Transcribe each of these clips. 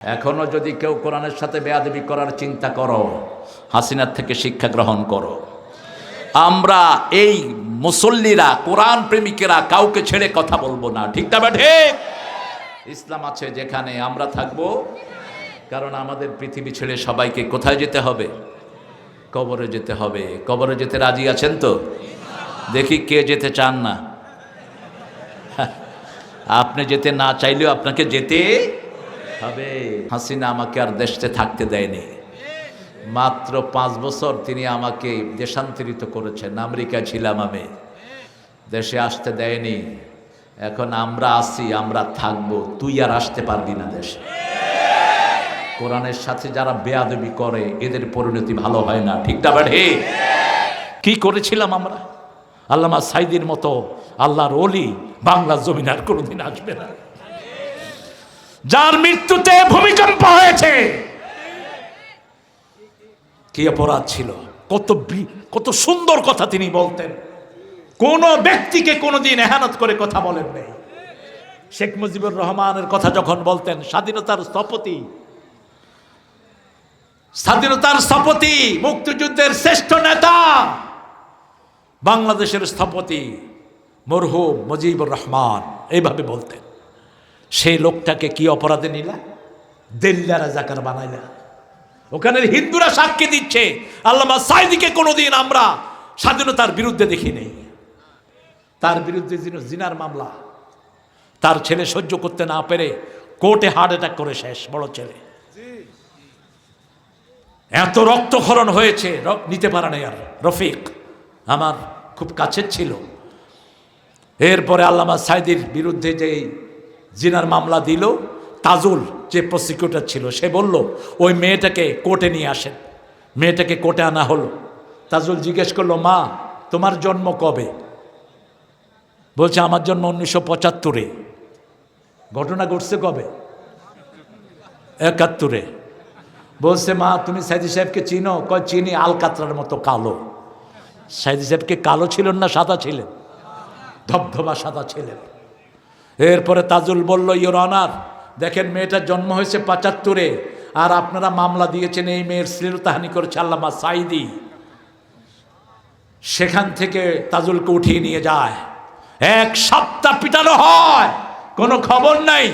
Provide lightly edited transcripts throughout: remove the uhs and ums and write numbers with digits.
এখনো যদি কেউ কোরআনের সাথে বেয়াদবি করার চিন্তা করো, হাসিনার থেকে শিক্ষা গ্রহণ করো। আমরা এই মুসল্লিরা, কোরআন প্রেমিকেরা কাউকে ছেড়ে কথা বলবো না, ঠিক না ঠিক? ইসলাম আছে যেখানে আমরা থাকবো, কারণ আমাদের পৃথিবী ছেড়ে সবাইকে কোথায় যেতে হবে? কবরে যেতে হবে। কবরে যেতে রাজি আছেন তো? দেখি কে যেতে চান না। আপনি যেতে না চাইলেও আপনাকে যেতে হবে। হাসিনা আমাকে আর দেশে থাকতে দেয়নি। মাত্র 5 বছর তিনি আমাকে দেশান্তরিত করেছেন। আমেরিকায় ছিলাম আমি, দেশে আসতে দেয়নি। এখন আমরা আসি, আমরা থাকবো, তুই আর আসতে পারবি না দেশে। কোরআনের সাথে যারা বেয়াদবি করে এদের পরিণতি ভালো হয় না, ঠিক না বাড়ে? কি করেছিলাম আমরা? আল্লামা সাইদির মতো আল্লাহর ওলি বাংলা জমিন আর কোনোদিন আসবে না, যার মৃত্যুতে ভূমিকম্প হয়েছে। কি অপরাধ ছিল! কত সুন্দর কথা তিনি বলতেন। কোন ব্যক্তিকে কোনোদিন এহানত করে কথা বলেন নাই। শেখ মুজিবুর রহমানের কথা যখন বলতেন, স্বাধীনতার স্থপতি, মুক্তিযুদ্ধের শ্রেষ্ঠ নেতা, বাংলাদেশের স্থপতি মরহুম মুজিবুর রহমান, এইভাবে বলতেন। সেই লোকটাকে কি অপরাধে নিলা? দেল্লা রাজাকার বানাইলা। ওখানের হিন্দুরা সাক্ষী দিচ্ছে, আল্লামা সাইদিকে কোনোদিন আমরা স্বাধীনতার বিরুদ্ধে দেখি নেই। তার বিরুদ্ধে জিনার মামলা, তার ছেলে সহ্য করতে না পেরে কোর্টে হার্ট অ্যাটাক করে শেষ, বড় ছেলে। এত রক্তক্ষরণ হয়েছে, নিতে পারে নাই আর। রফিক আমার খুব কাছের ছিল। এরপরে আল্লামা সাইদির বিরুদ্ধে যে জিনার মামলা দিল, তাজুল যে প্রসিকিউটর ছিল, সে বলল ওই মেয়েটাকে কোর্টে নিয়ে আসেন। মেয়েটাকে কোর্টে আনা হলো। তাজুল জিজ্ঞেস করলো, মা তোমার জন্ম কবে? বলছে আমার জন্ম 1975-এ। ঘটনা ঘটছে কবে? 71-এ। বলছে মা তুমি সাইদি সাহেবকে চিনো? কয় চিনি, আলকাতরার মতো কালো। সাইদি সাহেবকে কালো ছিলেন না সাদা ছিলেন? ধবধবা সাদা ছিলেন। এরপরে তাজুল বলল, ইওর অনার, দেখেন মেয়েটার জন্ম হয়েছে 75-এ, আর আপনারা মামলা দিয়েছেন এই মেয়ের শ্লীলতাহানি করেছে আল্লামা সাইদি। সেখান থেকে তাজুলকে উঠিয়ে নিয়ে যায়, 1 সপ্তাহ পিটানো হয়, কোনো খবর নাই।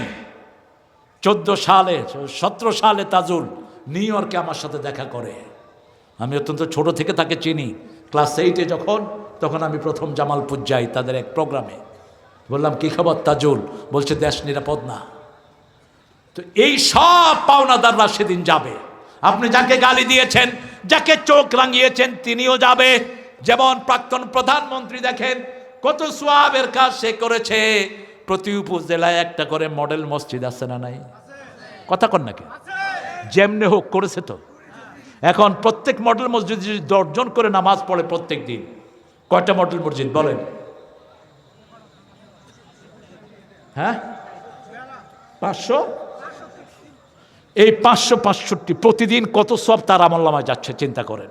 17 সালে তাজুল নিউ ইয়র্কে আমার সাথে দেখা করে। আমি অত্যন্ত ছোট থেকে তাকে চিনি। ক্লাস 8-এ তখন আমি প্রথম জামালপুর যাই তাদের এক প্রোগ্রামে। বললাম কি খবর তাজুল? বলছে দেশ নিরাপদ না। তো এই সব পাওনাদাররা সেদিন যাবে। আপনি যাকে গালি দিয়েছেন, যাকে চোখ রাঙিয়েছেন, তিনিও যাবে। যেমন প্রাক্তন প্রধানমন্ত্রী, দেখেন কত সোয়াবের কাজ সে করেছে। প্রতি উপজেলায় একটা করে মডেল মসজিদ আছে না নাই? কথা কন নাকি? যেমনে হোক করেছে তো। এখন প্রত্যেক মডেল মসজিদ 10 জন করে নামাজ পড়ে প্রত্যেক দিন, কয়টা মডেল মসজিদ বলেন? হ্যাঁ, 500। এই 565 প্রতিদিন কত সব তার আমলনামায় যাচ্ছে, চিন্তা করেন।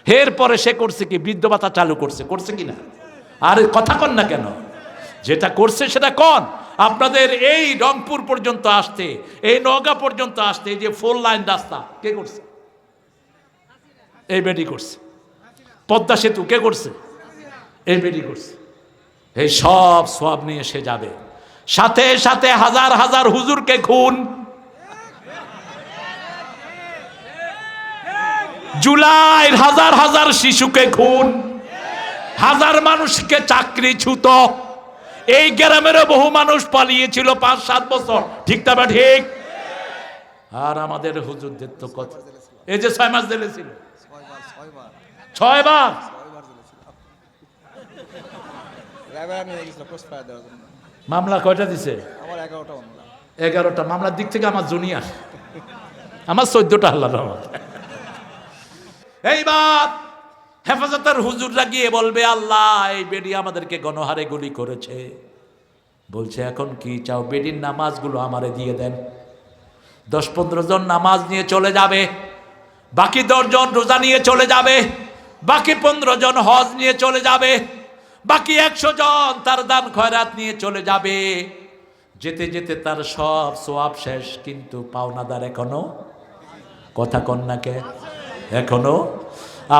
এরপরে সে করছে কি? বৃদ্ধ ভাতা চালু করছে কি না? আর কথা কন না কেন? যেটা করছে সেটা কন। আপনাদের এই রংপুর পর্যন্ত আসতে, এই নওগাঁ পর্যন্ত আসতে, এই যে 4 লাইন রাস্তা কে করছে? এই বেডি করছে। পদ্মা সেতু কে করছে? এই বেডি করছে। এই সব সওয়াব নিয়ে সে যাবে। সাথে সাথে হাজার হাজার হুজুরকে খুন, জুলাইয়ের হাজার হাজার শিশুকে খুন, হাজার মানুষকে চাকরিচ্যুত। এই গ্রামেরও বহু মানুষ পালিয়েছিল 5-7 বছর, ঠিক না বা ঠিক? আর আমাদের হুজুরদের তো কথা, এই যে 6 মাস জেলে ছিল, 6 বার। মামলা কয়টা দিছে? 11টা। মামলার দিক থেকে আমার জুনিয়র, আমার 14টা আল্লাহর রহমত। এইবার হেফাজতের হুজুররা গিয়ে বলবে, আল্লাহ এই বেডি আমাদেরকে গণহারে গুলি করেছে। বলছে এখন কি চাও? বেডির নামাজগুলো আমারে দিয়ে দেন। 10-15 জন নামাজ নিয়ে চলে যাবে, বাকি 10 জন রোজা নিয়ে চলে যাবে, বাকি 15 জন হজ নিয়ে চলে যাবে, বাকি 100 জন তার দান খয়রাত নিয়ে চলে যাবে। যেতে যেতে তার সব সোয়াব শেষ, কিন্তু পাওনাদার এখনো। কথা কন্যাকে এখনো।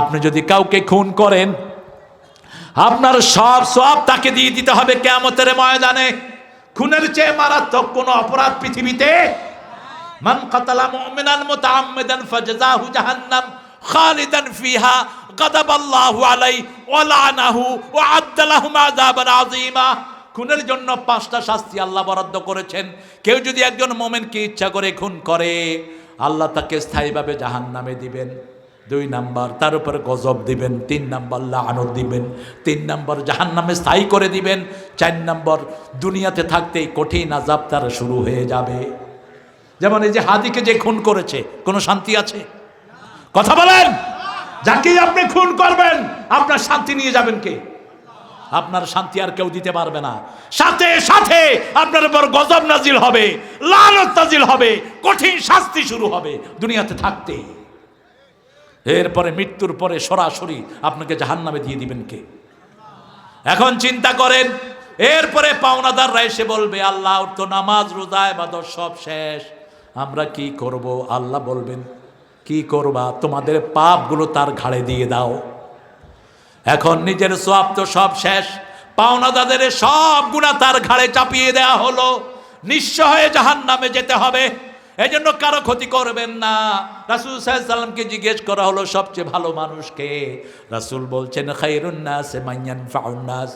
আপনি যদি কাউকে খুন করেন, আপনার সব সোয়াব তাকে দিয়ে দিতে হবে কিয়ামতের ময়দানে। খুনের চেয়ে মারাত্মক কোন অপরাধ পৃথিবীতে। মান কাতালা মুমিনান মুতাআম্মিদান ফাজাযাহু জাহান্নাম খালিদান ফিহা গাদাবাল্লাহু আলাইহি ওয়া লানাহু ওয়া আ'আদ্দা লাহুম আযাবান আযীমা। খুনের জন্য 5টা শাস্তি আল্লাহ বরাদ্দ করেছেন। কেউ যদি একজন মুমিনকে ইচ্ছা করে খুন করে, আল্লাহ তাকে স্থায়ীভাবে জাহান্নামে দিবেন। 2 নাম্বার, তার উপর গজব দিবেন। 3 নাম্বার, লাআনত দিবেন। 3 নাম্বার, জাহান্নামে স্থায়ী করে দিবেন। 4 নাম্বার, দুনিয়াতে থাকতেই কঠিন আযাব তার শুরু হয়ে যাবে। যেমন এই যে হাদিকে যে খুন করেছে, কোনো শান্তি আছে? কথা বলেন। যাকে আপনি খুন করবেন, আপনার শান্তি নিয়ে যাবেন কে? আপনার শান্তি আর কেউ দিতে পারবে না। সাথে সাথে আপনার উপর গজব নাজিল হবে, লানত নাজিল হবে, কঠিন শাস্তি শুরু হবে দুনিয়াতে থাকতে। এরপরে মৃত্যুর পরে সরাসরি আপনাকে জাহান্নামে দিয়ে দিবেন কে? এখন চিন্তা করেন। এরপরে পাওনাদাররা এসে বলবে, আল্লাহ ওর তো নামাজ রোজা ইবাদত সব শেষ, আমরা কি করব? আল্লাহ বলবেন, কি করবা? তোমাদের পাপগুলো তার ঘাড়ে দিয়ে দাও। এখন নিজের সওয়াব তো সব শেষ, পাওনাদারদের সব গুনাহ তার ঘাড়ে চাপিয়ে দেওয়া হলো। নিঃস্ব হয়ে জাহান্নামে যেতে হবে। এজন্য কারো ক্ষতি করবেন না। রাসূল সাল্লাল্লাহু আলাইহি সাল্লামকে জিজ্ঞেস করা হলো, সবচেয়ে ভালো মানুষ কে? রাসূল বলছেন, খায়রুন নাস মান ইয়ানফাউন নাস।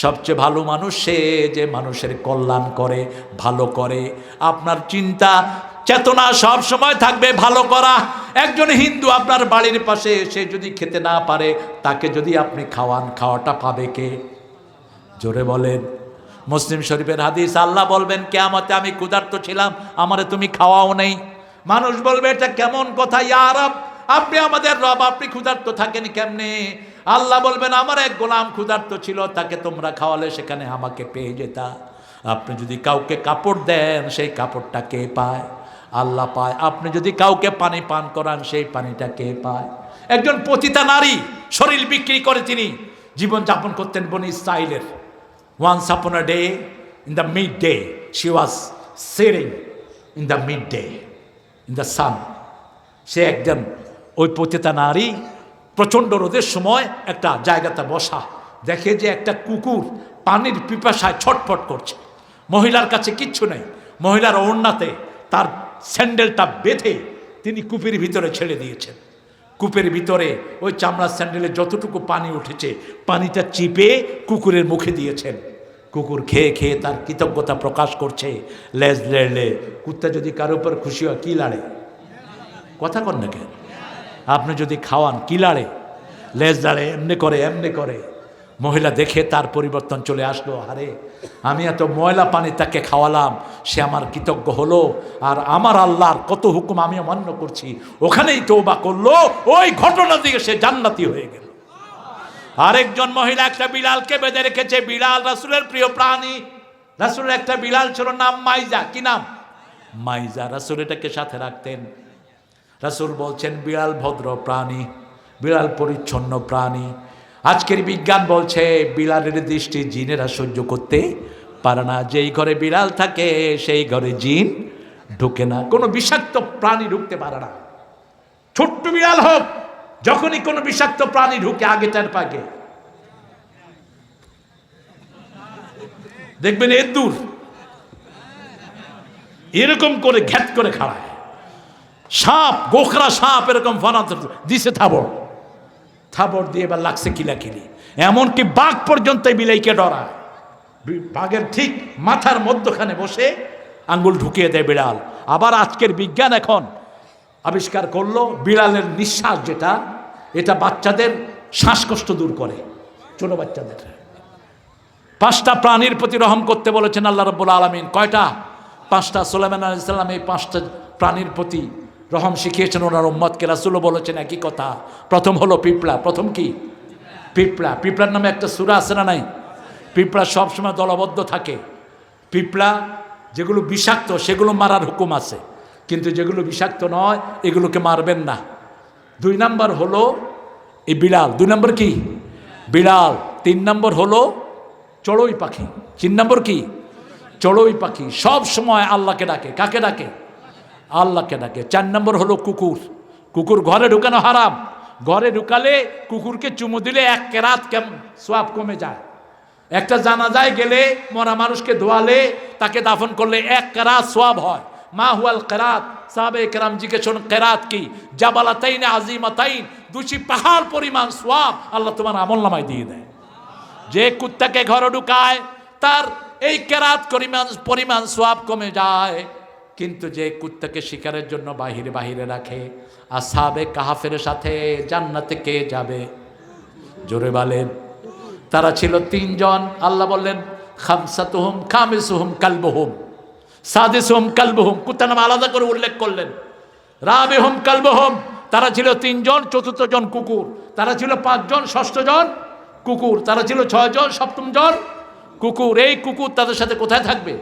সবচেয়ে ভালো মানুষ সে যে মানুষের কল্যাণ করে, ভালো করে। আপনার চিন্তা চেতনা সব সময় থাকবে ভালো করা। একজন হিন্দু আপনার বাড়ির পাশে, সে যদি খেতে না পারে, তাকে যদি আপনি খাওয়ান, খাওয়াটা পাবে কে? জোরে বলেন। মুসলিম শরীফের হাদিস, আল্লাহ বলবেন কিয়ামতে, আমি ক্ষুধার্ত ছিলাম, আমারে তুমি খাওয়াও নেই। মানুষ বলবে, এটা কেমন কথা ইয়া রব, আপনি আমাদের রব, আপনি ক্ষুধার্ত থাকেন কেমনে? আল্লাহ বলবেন, আমার এক গোলাম ক্ষুধার্ত ছিল, তাকে তোমরা খাওয়ালে সেখানে আমাকে পেয়ে যেতা। আপনি যদি কাউকে কাপড় দেন, সেই কাপড়টা কে পায়? আল্লাহ পায়। আপনি যদি কাউকে পানি পান করান, সেই পানিটা কে পায়? একজন পতিতা নারী শরীর বিক্রি করে তিনি জীবন যাপন করতেন বনি ইসরাইলের। Once upon a day, in the midday, she was sitting in the midday, in the sun. সে একজন ওই পতিতা নারী প্রচণ্ড রোদের সময় একটা জায়গাতে বসা, দেখে যে একটা কুকুর পানির পিপাসায় ছটফট করছে। মহিলার কাছে কিচ্ছু নেই, মহিলার ওড়নাতে তার স্যান্ডেলটা বেঁধে তিনি কূপের ভিতরে ছেড়ে দিয়েছেন। কূপের ভিতরে ওই চামড়ার স্যান্ডেলে যতটুকু পানি উঠেছে, পানিটা চিপে কুকুরের মুখে দিয়েছেন। কুকুর খেয়ে খেয়ে তার কৃতজ্ঞতা প্রকাশ করছে, লেজ লেড়লে। কুত্তা যদি কারোর উপর খুশি হয় কি লাড়ে? কথা কন না কেন? আপনি যদি খাওয়ান কি লাড়ে? লেজ লাড়ে, এমনি করে এমনি করে। মহিলা দেখে তার পরিবর্তন চলে আসলো, আরে আমি এত ময়লা পানি তাকে খাওয়ালাম, সে আমার কৃতজ্ঞ হলো, আর আমার আল্লাহর কত হুকুম আমি অমান্য করছি, ওখানেই তওবা করলো। ওই ঘটনা থেকে সে জান্নাতি হয়ে গেল। আরেকজন মহিলা একটা বিড়ালকে বেঁধে রেখেছে। বিড়াল রাসূলের প্রিয় প্রাণী। রাসূলের একটা বিড়াল ছিল, নাম মাইজা। কি নাম? মাইজা। রাসূল এটাকে সাথে রাখতেন। রাসূল বলছেন, বিড়াল ভদ্র প্রাণী, বিড়াল পরিচ্ছন্ন প্রাণী। আজকের বিজ্ঞান বলছে বিড়ালের দৃষ্টি জিনেরা সহ্য করতে পারে না। যেই ঘরে বিড়াল থাকে সেই ঘরে জিন ঢুকে না, কোনো বিষাক্ত প্রাণী ঢুকতে পারে না। ছোট্ট বিড়াল হোক, যখনই কোনো বিষাক্ত প্রাণী ঢুকে আগে টের পাকে। দেখবেন এদুর এরকম করে ঘ্যাট করে খাড়ায়। সাপ, গোখরা সাপ এরকম ফানাতে দিছে থাবড়, থাবড় দিয়ে এবার লাগছে কিলাকিলি। এমনকি বাঘ পর্যন্ত এই বিলাইকে ডরায়। বাঘের ঠিক মাথার মধ্যখানে বসে আঙ্গুল ঢুকিয়ে দেয় বিড়াল। আবার আজকের বিজ্ঞান এখন আবিষ্কার করলো, বিড়ালের নিঃশ্বাস যেটা, এটা বাচ্চাদের শ্বাসকষ্ট দূর করে, ছোট বাচ্চাদের। 5টা প্রাণীর প্রতি রহম করতে বলেছেন আল্লাহ রাব্বুল আলামিন। কয়টা? 5টা। সুলাইমান আলাইহিস সালাম এই 5টা প্রাণীর প্রতি রহম শিখিয়েছেন ওনার উম্মতকে। রাসূলও বলেছেন একই কথা। প্রথম হলো পিঁপড়া। প্রথম কি? পিঁপড়া। পিঁপড়ার নামে একটা সূরা আছে না নাই? পিঁপড়া সবসময় দলবদ্ধ থাকে। পিঁপড়া যেগুলো বিষাক্ত সেগুলো মারার হুকুম আছে, কিন্তু যেগুলো বিষাক্ত নয় এগুলোকে মারবেন না। 2 নাম্বার হলো এই বিড়াল। 2 নম্বর কি? বিড়াল। 3 নম্বর হলো চড়ুই পাখি। 3 নম্বর কি? চড়ুই পাখি সব সময় আল্লাহকে ডাকে। কাকে ডাকে? আল্লাহকে ডাকে। 4 নম্বর হলো কুকুর। কুকুর ঘরে ঢুকানো হারাম। ঘরে ঢুকালে কুকুরকে চুমু দিলে 1 কেরাত সওয়াব কমে যায়। একটা জানাজায় গেলে মরা মানুষকে ধোয়ালে তাকে দাফন করলে 1 কেরাত সওয়াব হয়। মা হুয়াল কেরাত? সাহাবে কেরাম জিজ্ঞেস করেন কেরাত কি? জাবালাতাইন আজিমাতাইন, 2 পাহাড় পরিমাণ সওয়াব আল্লাহ তোমার আমলনামায় দিয়ে দেয়। যে কুত্তাকে ঘরে ঢুকায় তার এই কেরাত পরিমাণ সওয়াব কমে যায়। কিন্তু যে কুত্তাকে শিকারের জন্য বাহিরে বাহিরে রাখে, আসহাবে কাহাফের সাথে জান্নাতে কে যাবে? জোরে বলেন। তারা ছিল 3 জন। আল্লাহ বললেন খামসাতুহুম খামিসুহুম কালবুহুম সাদিসুহুম কালবুহুম, কুত্তার নাম আলাদা করে উল্লেখ করলেন। রাবিহুম কালবুহুম, তারা ছিল 3 জন, 4র্থ জন কুকুর। তারা ছিল 5 জন, 6ষ্ঠ জন কুকুর। তারা ছিল 6 জন, 7ম জন কুকুর। এই কুকুর তাদের সাথে কোথায় থাকবে?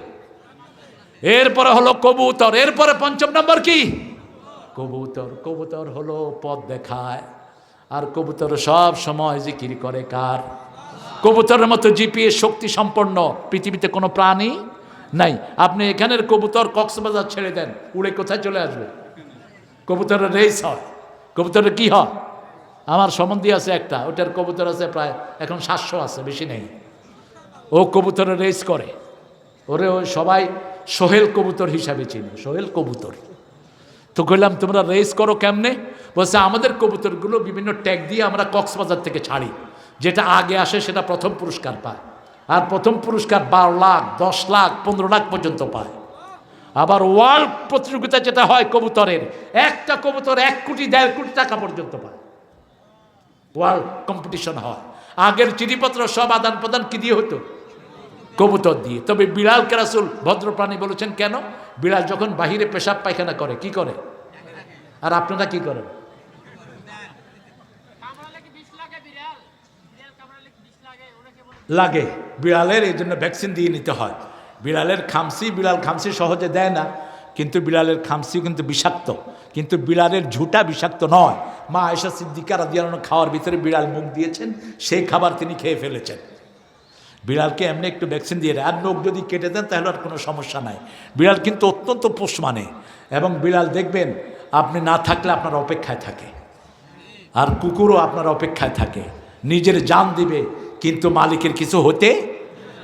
এরপরে হলো কবুতর। এরপরে 5ম নম্বর কি? কবুতর। কবুতর হলো পথ দেখায়, আর কবুতর সব সময় জিকির করে কার? কবুতরের মতো জিপিএস শক্তি সম্পন্ন পৃথিবীতে কোনো প্রাণী নাই। আপনি এখানের কবুতর কক্সবাজার ছেড়ে দেন, উড়ে কোথায় চলে আসবে? কবুতরের রেস হয়। কবুতরের কি হয়? আমার সম্বন্ধী আছে একটা, ওটার কবুতর আছে প্রায় এখন 700 আছে, বেশি নেই। ও কবুতরের রেস করে। ওরে ও সবাই সোহেল কবুতর হিসাবে চিনো, সোহেল কবুতর। তো কইলাম তোমরা রেস করো কেমনে? বলছে আমাদের কবুতরগুলো বিভিন্ন ট্যাগ দিয়ে আমরা কক্সবাজার থেকে ছাড়ি, যেটা আগে আসে সেটা প্রথম পুরস্কার পায়। আর প্রথম পুরস্কার 12 লাখ, 10 লাখ, 15 লাখ পর্যন্ত পায়। আবার ওয়ার্ল্ড প্রতিযোগিতা যেটা হয় কবুতরের, একটা কবুতর 1 কোটি 1.5 কোটি টাকা পর্যন্ত পায়। ওয়ার্ল্ড কম্পিটিশন হয়। আগের চিঠিপত্র সব আদান প্রদান কি দিয়ে হতো? কবুতর দিয়ে। তবে বিড়ালকে রাসূল ভদ্রপ্রাণী বলেছেন কেন? বিড়াল যখন বাহিরে পেশাব পায়খানা করে কি করে? আর আপনারা কি করেন? লাগে বিড়ালের, এই জন্য ভ্যাকসিন দিয়ে নিতে হয়। বিড়ালের খামসি, বিড়াল খামসি সহজে দেয় না, কিন্তু বিড়ালের খামসি কিন্তু বিষাক্ত, কিন্তু বিড়ালের ঝুঁটা বিষাক্ত নয়। মা আয়েশা সিদ্দিকা রাদিয়াল্লাহু আনহা খাওয়ার ভিতরে বিড়াল মুখ দিয়েছেন, সেই খাবার তিনি খেয়ে ফেলেছেন। বিড়ালকে এমনি একটু ভ্যাকসিন দিয়ে দেয়, আর নখ যদি কেটে দেন তাহলে আর কোনো সমস্যা নাই। বিড়াল কিন্তু অত্যন্ত পোষ মানে, এবং বিড়াল দেখবেন আপনি না থাকলে আপনার অপেক্ষায় থাকে, আর কুকুরও আপনার অপেক্ষায় থাকে। নিজের জান দিবে কিন্তু মালিকের কিছু হতে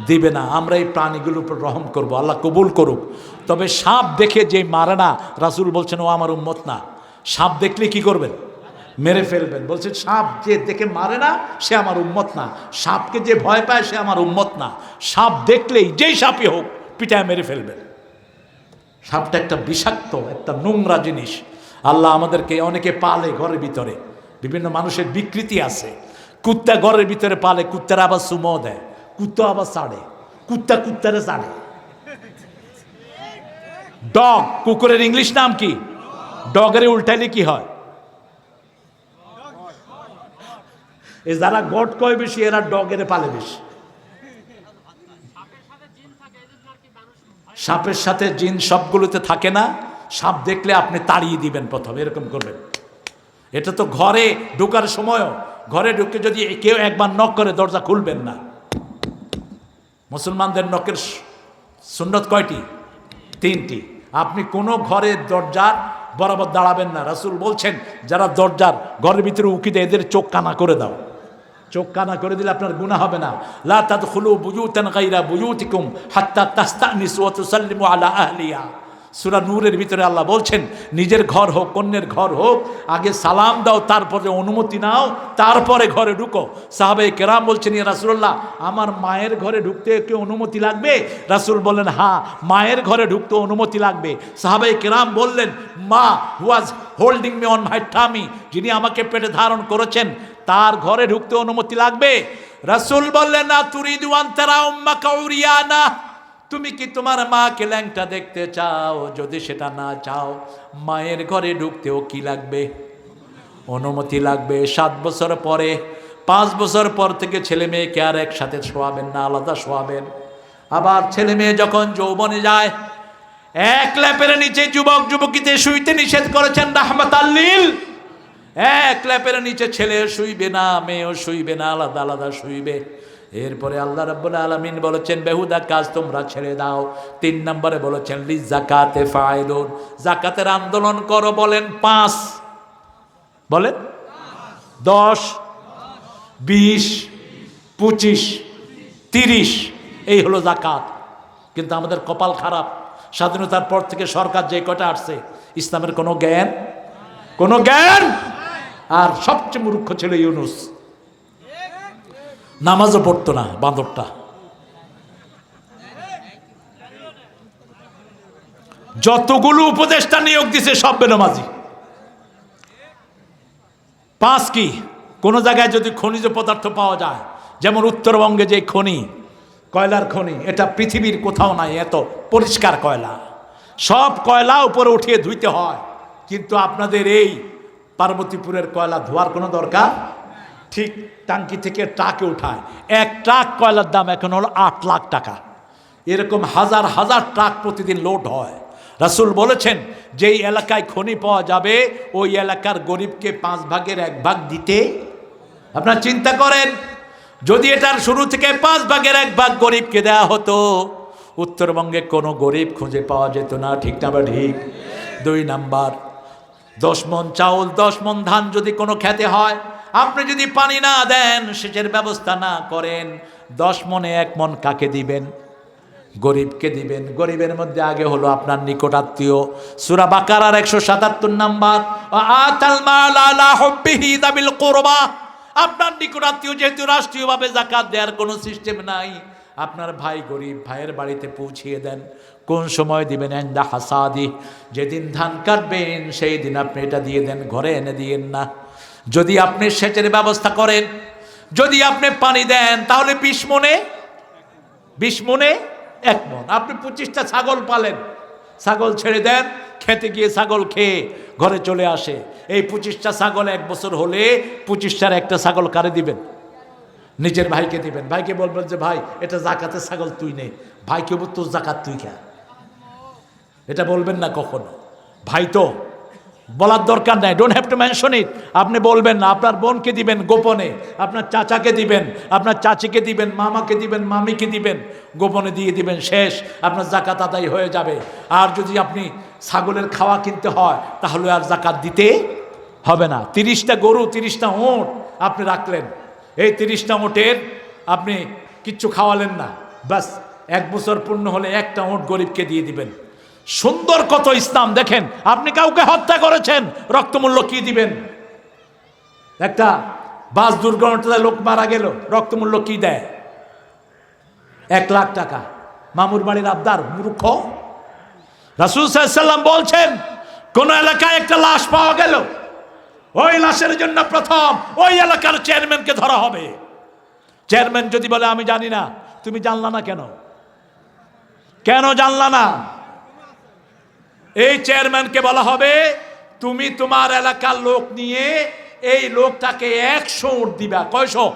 দিবে না। আমরা এই প্রাণীগুলোর উপর রহম করব, আল্লাহ কবুল করুক। তবে সাপ দেখে যে মারে না, রাসূল বলছেন ও আমার উম্মত না। সাপ দেখলে কি করবেন? মেরে ফেলবেন। বলছেন সাপ যে দেখে মারে না সে আমার উম্মত না, সাপকে যে ভয় পায় সে আমার উম্মত না। সাপ দেখলেই যেই সাপই হোক পিটায় মেরে ফেলবেন। সাপটা একটা বিষাক্ত, একটা নোংরা জিনিস। আল্লাহ আমাদেরকে, অনেকে পালে ঘরের ভিতরে, বিভিন্ন মানুষের বিকৃতি আছে। কুত্তা ঘরের ভিতরে পালে, কুত্তারা আবার সুমো দেয়, কুত্তা আবার ছাড়ে, কুত্তা কুত্তারে ছাড়ে। ডগ, কুকুরের ইংলিশ নাম কি? ডগের উল্টাইলে কি হয়? এ যারা গড কয় বেশি, এরা ডগের পালে বেশি। সাপের সাথে জিন সবগুলোতে থাকে না। সাপ দেখলে আপনি তাড়িয়ে দিবেন, প্রথম এরকম করবেন। এটা তো ঘরে ঢোকার সময়ও, ঘরে ঢুকে যদি কেউ একবার নক করে দরজা খুলবেন না। মুসলমানদের নকের সুন্নত কয়টি? 3টি। আপনি কোনো ঘরের দরজার বরাবর দাঁড়াবেন না। রাসূল বলছেন যারা দরজার ঘরের ভিতরে উকি দেয় এদের চোখ কানা করে দাও। চোখ কানা করে দিলে আপনার গুনাহ হবে না। লা তাদখুলু বুয়ুতান গায়রা বুয়ুতিকুম হাত্তা তাস্তানিসু ওয়া তুসাল্লিমু আলা আহলিহা। সূরা নূরের ভিতরে আল্লাহ বলছেন নিজের ঘর হোক, অন্যের ঘর হোক, আগে সালাম দাও, তারপরে অনুমতি নাও, তারপরে ঘরে ঢুকো। সাহাবায়ে কেরাম বলছেন ইয়া রাসূলুল্লাহ, আমার মায়ের ঘরে ঢুকতে কি অনুমতি লাগবে? রাসূল বললেন হ্যাঁ, মায়ের ঘরে ঢুকতে অনুমতি লাগবে। সাহাবায়ে কেরাম বললেন মা was holding me on my tummy, যিনি আমাকে পেটে ধারণ করেছেন তার ঘরে ঢুকতে অনুমতি লাগবে। রাসূল বললেন না তুরিদু আন তারা উম্মাকা উরিয়ানা, তুমি কি তোমার মাকে ল্যাংটা দেখতে চাও? যদি সেটা না চাও, মায়ের ঘরে ঢুকতেও কি লাগবে? অনুমতি লাগবে। 7 বছর পরে, 5 বছর পর থেকে ছেলে মেয়েকে আর একসাথে শোয়াবেন না, আলাদা শোয়াবেন। আবার ছেলে মেয়ে যখন যৌবনে যায়, এক ল্যাপের নিচে যুবক যুবতীতে শুইতে নিষেধ করেছেন রাহমাতাল লিল। এক ল্যাপের নিচে ছেলে শুইবে না, মেয়েও শুইবে না, আলাদা আলাদা শুইবে। এরপরে আল্লাহ রাব্বুল আলামিন বলেছেন বেহুদা কাজ তোমরা ছেড়ে দাও। 3 নম্বরে বলেছেন লিযাকাতে ফাইলুন, যাকাতের আন্দোলন করো। বলেন 5, বলেন 10, 20, 25, 30, এই হলো যাকাত। কিন্তু আমাদের কপাল খারাপ, স্বাধীনতার পর থেকে সরকার যে কটা আসছে ইসলামের কোনো জ্ঞান। আর সবচেয়ে মূর্খ ছিল ইউনূস, নামাজও পড়তো না বাঁদরটা। যতগুলো উপদেষ্টা নিয়োগ দিছে সব বেনামাজি। 5 কি, কোন জায়গায় যদি খনিজ পদার্থ পাওয়া যায়, যেমন উত্তরবঙ্গে যে খনি, কয়লার খনি, এটা পৃথিবীর কোথাও নাই এত পরিষ্কার কয়লা। সব কয়লা উপরে উঠিয়ে ধুইতে হয়, কিন্তু আপনাদের এই পার্বতীপুরের কয়লা ধোয়ার কোনো দরকার, ঠিক টাঙ্কি থেকে ট্রাকে উঠায়। 1 ট্রাক কয়লার দাম এখন হলো 8 লাখ টাকা। এরকম হাজার হাজার ট্রাক প্রতিদিন লোড হয়। রাসূল বলেছেন যেই এলাকায় খনি পাওয়া যাবে ওই এলাকার গরিবকে 5 ভাগের 1 ভাগ দিতে। আপনারা চিন্তা করেন, যদি এটার শুরু থেকে 5 ভাগের 1 ভাগ গরিবকে দেওয়া হতো, উত্তরবঙ্গে কোনো গরিব খুঁজে পাওয়া যেত না। ঠিক না বা ঠিক? 2 নাম্বার, 10 মণ চাউল 10 মণ ধান যদি কোনো খেতে হয়, আপনি যদি পানি না দেন, সেচের ব্যবস্থা না করেন, 10 মণে 1 মণ কাকে দিবেন? গরিবকে দিবেন। গরিবের মধ্যে আগে হলো আপনার নিকট আত্মীয়। সূরা বাকারার 177 নাম্বার, আতাল মাল আলা হুব্বিহি যাবিল কুরবা। আপনার নিকট আত্মীয়, যেহেতু রাষ্ট্রীয়ভাবে যাকাত দেওয়ার কোনো সিস্টেম নাই, আপনার ভাই গরিব, ভাইয়ের বাড়িতে পৌঁছিয়ে দেন। কোন সময় দিবেন? ইনদা হাসাদি, যেদিন ধান কাটবেন সেই দিন আপনি এটা দিয়ে দেন, ঘরে এনে দিয়েন না। যদি আপনি সেচের ব্যবস্থা করেন, যদি আপনি পানি দেন, তাহলে 20 মণে 1 মণ। আপনি 25টা ছাগল পালেন, ছাগল ছেড়ে দেন, খেতে গিয়ে ছাগল খেয়ে ঘরে চলে আসে। এই 25টা ছাগল 1 বছর হলে 25টার একটা ছাগল কারে দিবেন? নিজের ভাইকে দিবেন। ভাইকে বলবেন যে ভাই এটা যাকাতের ছাগল তুই নে। ভাইকে বলবেন তোর যাকাত তুই খা। এটা বলবেন না কখনো। ভাই তো বলার দরকার নাই, don't have to mention it. আপনি বলবেন না। আপনার বোনকে দিবেন গোপনে, আপনার চাচাকে দিবেন, আপনার চাচিকে দিবেন, মামাকে দিবেন, মামিকে দিবেন, গোপনে দিয়ে দিবেন, শেষ, আপনার যাকাত আদায় হয়ে যাবে। আর যদি আপনি ছাগলের খাওয়া কিনতে হয়, তাহলে আর যাকাত দিতে হবে না। 30টা গরু 30টা ওঁট আপনি রাখলেন, এই 30টা ওঁটের আপনি কিচ্ছু খাওয়ালেন না, বাস 1 বছর পূর্ণ হলে 1টা ওঁট গরিবকে দিয়ে দিবেন। সুন্দর কত ইসলাম! দেখেন, আপনি কাউকে হত্যা করেছেন, রক্তমূল্য কি দিবেন? একটা বাস দুর্ঘটনায় লোক মারা গেল, রক্তমূল্য কি দেয়? 1 লাখ টাকা। মামুর বাড়ির আবদার মূর্খ। রাসূল সাল্লাল্লাহু আলাইহি ওয়াসাল্লাম বলছেন, কোন এলাকায় একটা লাশ পাওয়া গেল, ওই লাশের জন্য প্রথম ওই এলাকার চেয়ারম্যানকে ধরা হবে। চেয়ারম্যান যদি বলে আমি জানি না, তুমি জানলা না কেন? কেন জানলা না? এই চেয়ারম্যানকে বলা হবে তুমি তোমার এলাকার লোক নিয়ে এই লোকটাকে 100 উট দিবা। কয়শো?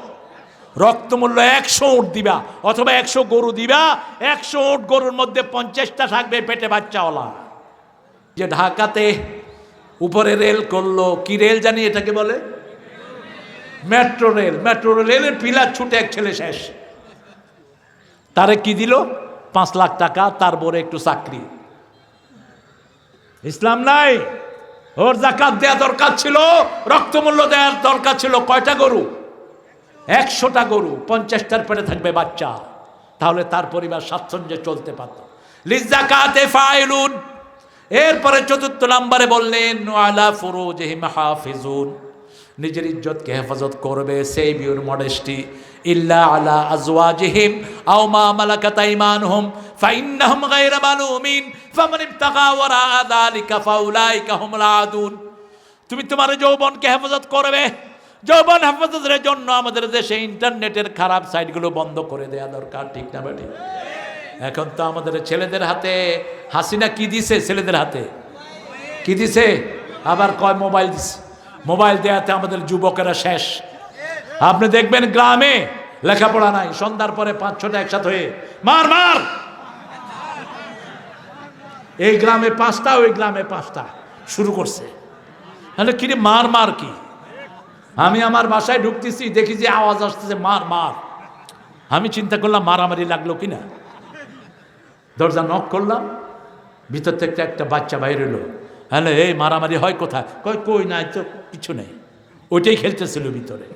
রক্তমূল্য 100 উট দিবা, অথবা 100 গরু দিবা। 100 উট গরুর মধ্যে 50টা থাকবে পেটে বাচ্চাওয়ালা। যে ঢাকাতে উপরে রেল করলো, কি রেল জানি এটাকে বলে? Metro rail. মেট্রো রেলের পিলার ছুটে এক ছেলে শেষ। তারে কি দিল? 5 লাখ টাকা, তার বড় একটু চাকরি। ইসলাম নাই। ওর যাকাত দেওয়া দরকার ছিল, রক্তমূল্য দেওয়ার দরকার ছিল। কয়টা গরু? 100টা গরু, 50টার পেটে থাকবে বাচ্চা, তাহলে তার পরিবার স্বাচ্ছন্দ্যে চলতে পারত। লিযাকাতে ফাইলুন। এরপরে 4 নম্বরে বললেন আলা ফুরুজিহিম হাফিজুন, নিজের ইজ্জতকে হেফাজত করবে। সেভ ইউর মডেস্টি ইল্লা আলা আজওয়াজিহিম আও মা মালাকাত আইমানুহুম ফাইন্নাহুম গায়রা মালুমিন ফামান ইবতাগা ওয়ারা যালিকা ফাউলাইকা হুমুল আদুন। তুমি তোমার যৌবনকে হেফাজত করবে। যৌবন হেফাজতের জন্য আমাদের দেশে ইন্টারনেটের খারাপ সাইটগুলো বন্ধ করে দেওয়া দরকার। ঠিক না বেটি? এখন তো আমাদের ছেলেদের হাতে হাসিনা কি দিছে? ছেলেদের হাতে কি দিছে? আবার কয় মোবাইল দিছে। মোবাইল দেওয়াতে আমাদের যুবকেরা শেষ। আপনি দেখবেন গ্রামে লেখাপড়া নাই, সন্ধ্যার পরে 5-6টা একসাথে হয়ে মার মার, এই গ্রামে 5টা, ওই গ্রামে 5টা শুরু করছে। তাহলে কি রে মার মার কি? আমি আমার বাসায় ঢুকতেছি, দেখি যে আওয়াজ আসতেছে মার মার। আমি চিন্তা করলাম মারামারি লাগলো কিনা, দরজা নক করলাম, ভিতর থেকে একটা বাচ্চা বাইর হলো। হ্যালো, এই মারামারি হয় কোথায়? কই নাই তো, কিছু নেই। ওইটাই খেলতেছিল ভিতরে।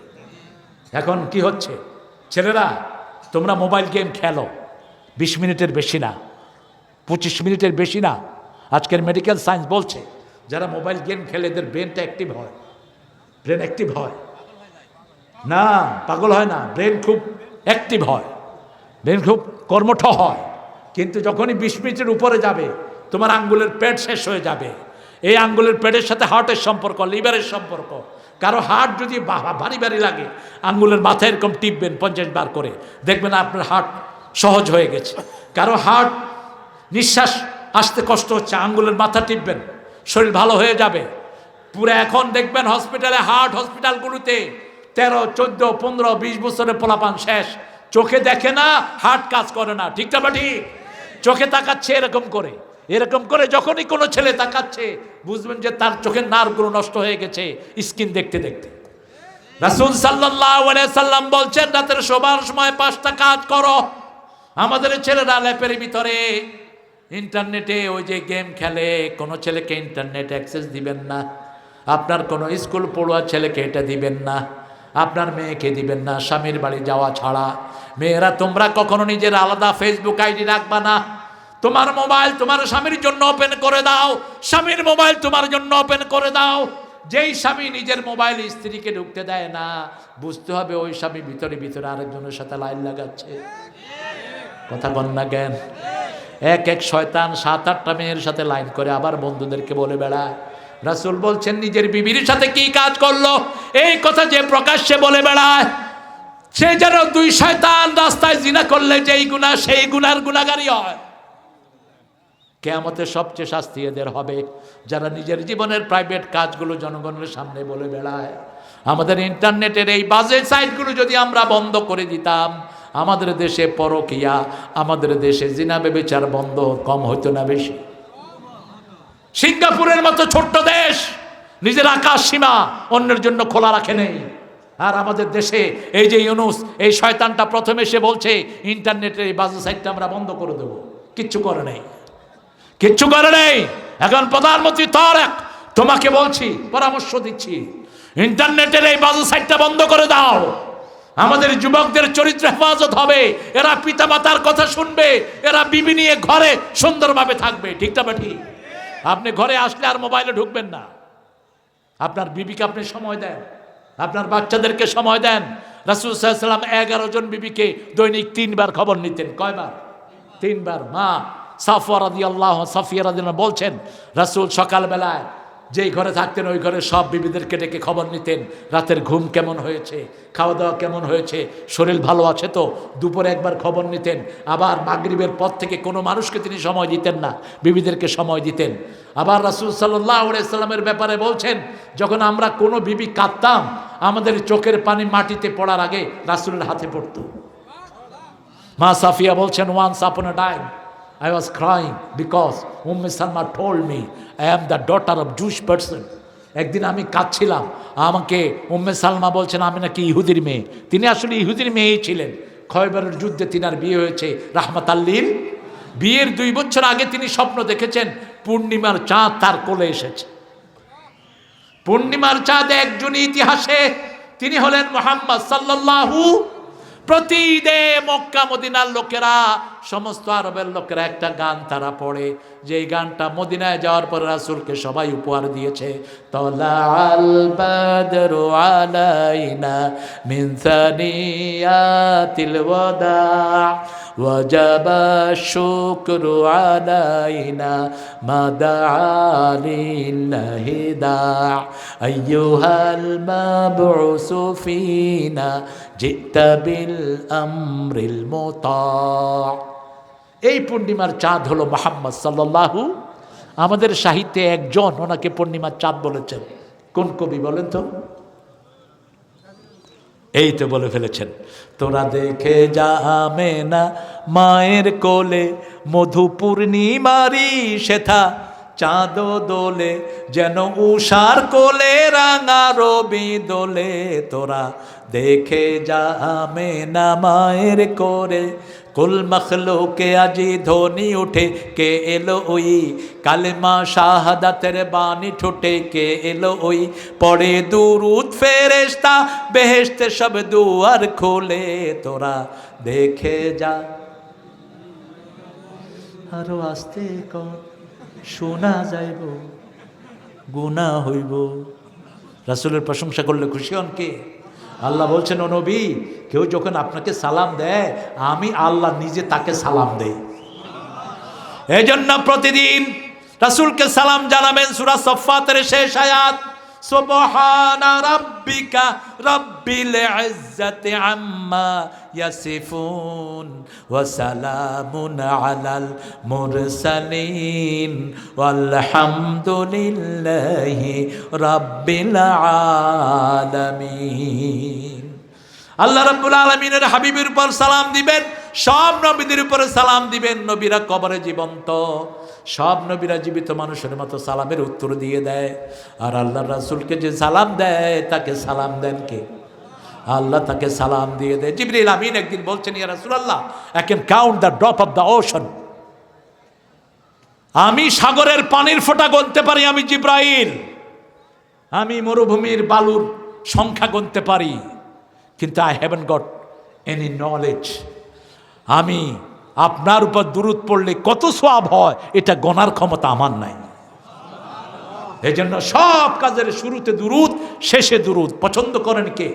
এখন কি হচ্ছে, ছেলেরা তোমরা মোবাইল গেম খেলো, 20 মিনিটের বেশি না, 25 মিনিটের বেশি না। আজকের মেডিকেল সায়েন্স বলছে যারা মোবাইল গেম খেলে এদের ব্রেনটা অ্যাক্টিভ হয়। ব্রেন অ্যাক্টিভ হয় না, পাগল হয় না, ব্রেন খুব অ্যাক্টিভ হয়, ব্রেন খুব কর্মঠ হয়। কিন্তু যখনই 20 মিনিটের উপরে যাবে তোমার আঙ্গুলের পেট শেষ হয়ে যাবে। এই আঙ্গুলের পেটের সাথে হার্টের সম্পর্ক, লিভারের সম্পর্ক। কারো হার্ট যদি ভারী ভারী লাগে আঙ্গুলের মাথায় এরকম টিপবেন 50 বার করে, দেখবেন আপনার হার্ট সহজ হয়ে গেছে। কারো হার্ট নিঃশ্বাস আসতে কষ্ট হচ্ছে, আঙ্গুলের মাথা টিপবেন, শরীর ভালো হয়ে যাবে পুরো। এখন দেখবেন হসপিটালে, হার্ট হসপিটালগুলোতে 13, 14, 15, 20 বছরের পোলাপান শেষ, চোখে দেখে না, হার্ট কাজ করে না। ঠিকটা বা ঠিক? চোখে তাকাচ্ছে এরকম করে, এরকম করে। যখনই কোনো ছেলে তাকাচ্ছে বুঝবেন যে তার চোখের নার্ভগুলো নষ্ট হয়ে গেছে স্কিন দেখতে দেখতে। রাসূল সাল্লাল্লাহু আলাইহি সাল্লাম বলছেন রাতের শোবার সময় 5টা কাজ করো। আমাদের ছেলেরা ল্যাপের ভিতরে ইন্টারনেটে ওই যে গেম খেলে, কোনো ছেলেকে ইন্টারনেট অ্যাক্সেস দিবেন না। আপনার কোনো স্কুল পড়ুয়া ছেলেকে এটা দিবেন না, আপনার মেয়েকে দিবেন না, স্বামীর বাড়ি যাওয়া ছাড়া। মেয়েরা তোমরা কখনো নিজের আলাদা ফেসবুক আইডি রাখবা না। তোমার মোবাইল তোমার স্বামীর জন্য ওপেন করে দাও, স্বামীর মোবাইল তোমার জন্য ওপেন করে দাও। যেই স্বামী নিজের মোবাইল স্ত্রীকে ঢুকতে দেয় না, বুঝতে হবে ওই স্বামী ভিতরে ভিতরে আরেকজনের সাথে লাইন লাগাচ্ছে। কথা বল না জ্ঞান? এক শয়তান 7-8টা মেয়ের সাথে লাইন করে আবার বন্ধুদেরকে বলে বেড়ায়। রাসূল বলছেন নিজের বিবির সাথে কি কাজ করলো এই কথা যে প্রকাশ্যে বলে বেড়ায় সে যেন 2 শয়তান রাস্তায় জিনা করলে যেই গুনাহ সেই গুনার গুনাহগারী হয়। কিয়ামতে সবচেয়ে শাস্তি এদের হবে যারা নিজের জীবনের প্রাইভেট কাজগুলো জনগণের সামনে বলে বেড়ায়। আমাদের ইন্টারনেটের এই বাজে সাইটগুলো যদি আমরা বন্ধ করে দিতাম, আমাদের দেশে পরকিয়া, আমাদের দেশে জিনা ব্যভিচার বন্ধ কম হইতো না বেশি? সিঙ্গাপুরের মতো ছোট্ট দেশ নিজের আকাশ সীমা অন্যের জন্য খোলা রাখে নেই। আর আমাদের দেশে এই যে ইউনূস, এই শয়তানটা প্রথমে এসে বলছে ইন্টারনেটের এই বাজে সাইটটা আমরা বন্ধ করে দেব, কিচ্ছু করে নেই, কিচ্ছু করে নেই। এখন প্রধানমন্ত্রী তারেক তোমাকে বলছি, পরামর্শ দিচ্ছি, ইন্টারনেটের এই বাজে সাইটটা বন্ধ করে দাও। আমাদের যুবকদের চরিত্র হেফাজত হবে, এরা পিতামাতার কথা শুনবে, এরা বিবি নিয়ে ঘরে সুন্দরভাবে থাকবে। ঠিকটা বা ঠিক? আপনি ঘরে আসলে আর মোবাইলে ঢুকবেন না, আপনার বিবিকে আপনি সময় দেন, আপনার বাচ্চাদেরকে সময় দেন। রাসূল সাল্লাল্লাহু আলাইহি ওয়াসাল্লাম 11 জন বিবিকে দৈনিক 3 বার খবর নিতেন। কয়বার? 3 বার। মা সাফিয়া রাদিয়াল্লাহু বলছেন রাসূল সকালবেলায় যেই ঘরে থাকতেন ওই ঘরে সব বিবিদেরকে ডেকে খবর নিতেন, রাতের ঘুম কেমন হয়েছে, খাওয়া দাওয়া কেমন হয়েছে, শরীর ভালো আছে তো। দুপুরে একবার খবর নিতেন। আবার মাগরিবের পর থেকে কোনো মানুষকে তিনি সময় দিতেন না, বিবিদেরকে সময় দিতেন। আবার রাসূল সাল্লাল্লাহু আলাইহি সাল্লামের ব্যাপারে বলছেন যখন আমরা কোনো বিবি কাঁদতাম আমাদের চোখের পানি মাটিতে পড়ার আগে রাসূলের হাতে পড়তো। মা সাফিয়া বলছেন once upon a time I was crying because Salma told me I am the daughter of Jewish person. একদিন আমি কাঁদছিলাম, আমাকে সালমা বলছেন আমি নাকি ইহুদির মেয়ে। তিনি আসলে ইহুদির মেয়েই ছিলেন। খয়বরের যুদ্ধে তিনার বিয়ে হয়েছে রাহমাতাল লিল। বিয়ের 2 বছর আগে তিনি স্বপ্ন দেখেছেন পূর্ণিমার চাঁদ তার কোলে এসেছে। পূর্ণিমার চাঁদ একজনই ইতিহাসে, তিনি হলেন মুহাম্মদ সাল্লাল্লাহু। প্রতি ঈদে মক্কা মদিনার লোকেরা, সমস্ত আরবের লোকেরা একটা গান তারা পড়ে, যে গানটা মদিনায় যাওয়ার পর রাসূলকে সবাই উপহার দিয়েছে। তালাল বাদরু আলাইনা মিন সানিয়াতিল ওয়াদা ওয়াজাবা শুকরু আলাইনা মাদালিল্লাহি দা আইয়ুহাল মাবউসু ফিনা জিতা বিল আমরিল মুতা। এই পূর্ণিমার চাঁদ হলো মুহাম্মদ সাল্লাল্লাহু। আমাদের সাহিত্যে একজন ওনাকে পূর্ণিমার চাঁদ বলেছেন। কোন কবি বলেন তো? এই তো বলে ফেলেছেন, তোরা দেখে যা আমেনা মায়ের কোলে মধু পূর্ণিমারি সেথা চাঁদো দোলে যেন উষার কোলে রাঙা রবি দোলে তোরা দেখে যা আমেনা মায়ের করে কুল মখলুকে আজি ধ্বনি উঠে কে এলো ওই কালেমা শাহাদাতের বাণী ঠোঁটে কে এলো ওই পড়ে দুরুদ ফেরেশতা বেহেশতে সব দুয়ার খোলে তোরা দেখে যা আরো আস্তে কর শোনা যাইব গুনাহ হইব। রাসূলের প্রশংসা করলে খুশি হন কে? আল্লাহ বলছেন ও নবী, কেউ যখন আপনাকে সালাম দেয় আমি আল্লাহ নিজে তাকে সালাম দেই। এই জন্য প্রতিদিন রাসূলকে সালাম জানাবেন। সূরা সফফাতের শেষ আয়াত, সুবহানা রাব্বিকা রাব্বিল ইজ্জাতি আম্মা ইয়াসিফুন ওয়া সালামুন আলাল মুরসালিন ওয়ালহামদুলিল্লাহি রাব্বিল আলামিন। আল্লাহ রাব্বুল আলামিনের হাবিবের উপর সালাম দিবেন, সব নবীদের উপরে সালাম দিবেন। নবীরা কবরে জীবন্ত, সব নবীরা জীবিত মানুষের মতো সালামের উত্তর দিয়ে দেয়। আর আল্লাহ রাসূলকে যে সালাম দেয় তাকে সালাম দেন কে? আল্লাহ তাকে সালাম দিয়ে দেয়। জিবরিল আমিন একদিন বলছেন, ইয়া রাসূলুল্লাহ, I can count the drop of the ocean. আমি সাগরের পানির ফোঁটা গুনতে পারি, আমি জিবরাইল। আমি মরুভূমির বালুর সংখ্যা গুনতে পারি, কিন্তু I haven't got any knowledge. আমি আপনার উপর দুরূদ পড়লে কত সওয়াব হয় এটা গণার ক্ষমতা আমার নাই। এজন্য সব কাজের শুরুতে দুরূদ, শেষে দুরূদ। পছন্দ করেন কে?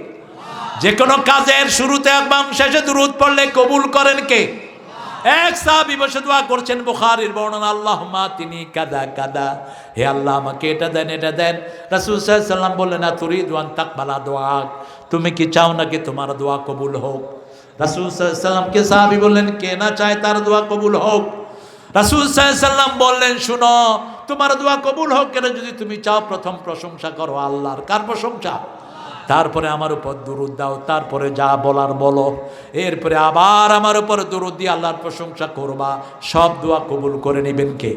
যে কোনো কাজের শুরুতে এবং শেষে দুরূদ পড়লে কবুল করেন কে? এক সাহাবী বসে দোয়া করছেন, বুখারীর বর্ণনা, আল্লাহুম্মা তিনি কাদা কাদা, হে আল্লাহ আমাকে এটা দেন এটা দেন। রাসূল সাল্লাল্লাহু আলাইহি ওয়াসাল্লাম বললেন, তুরিদু আন তাকবালা দুআক, তুমি কি চাও নাকি তোমার দোয়া কবুল হোক? রাসূল সাল্লাল্লাহু আলাইহি ওয়াসাল্লামকে সাহাবী বললেন, কে না চায় তার দোয়া কবুল হোক? রাসূল সাল্লাল্লাহু আলাইহি ওয়াসাল্লাম বললেন, শুনো, তোমার দোয়া কবুল হোক কেন যদি তুমি চাও প্রথম প্রশংসা করো আল্লাহর। কার প্রশংসা? তারপরে আমার উপর দুরূদ দাও, তারপরে যা বলার বলো, এরপরে আবার আমার উপর দুরূদ দিয়ে আল্লাহর প্রশংসা করবা। সব দোয়া কবুল করে নেবেন কে?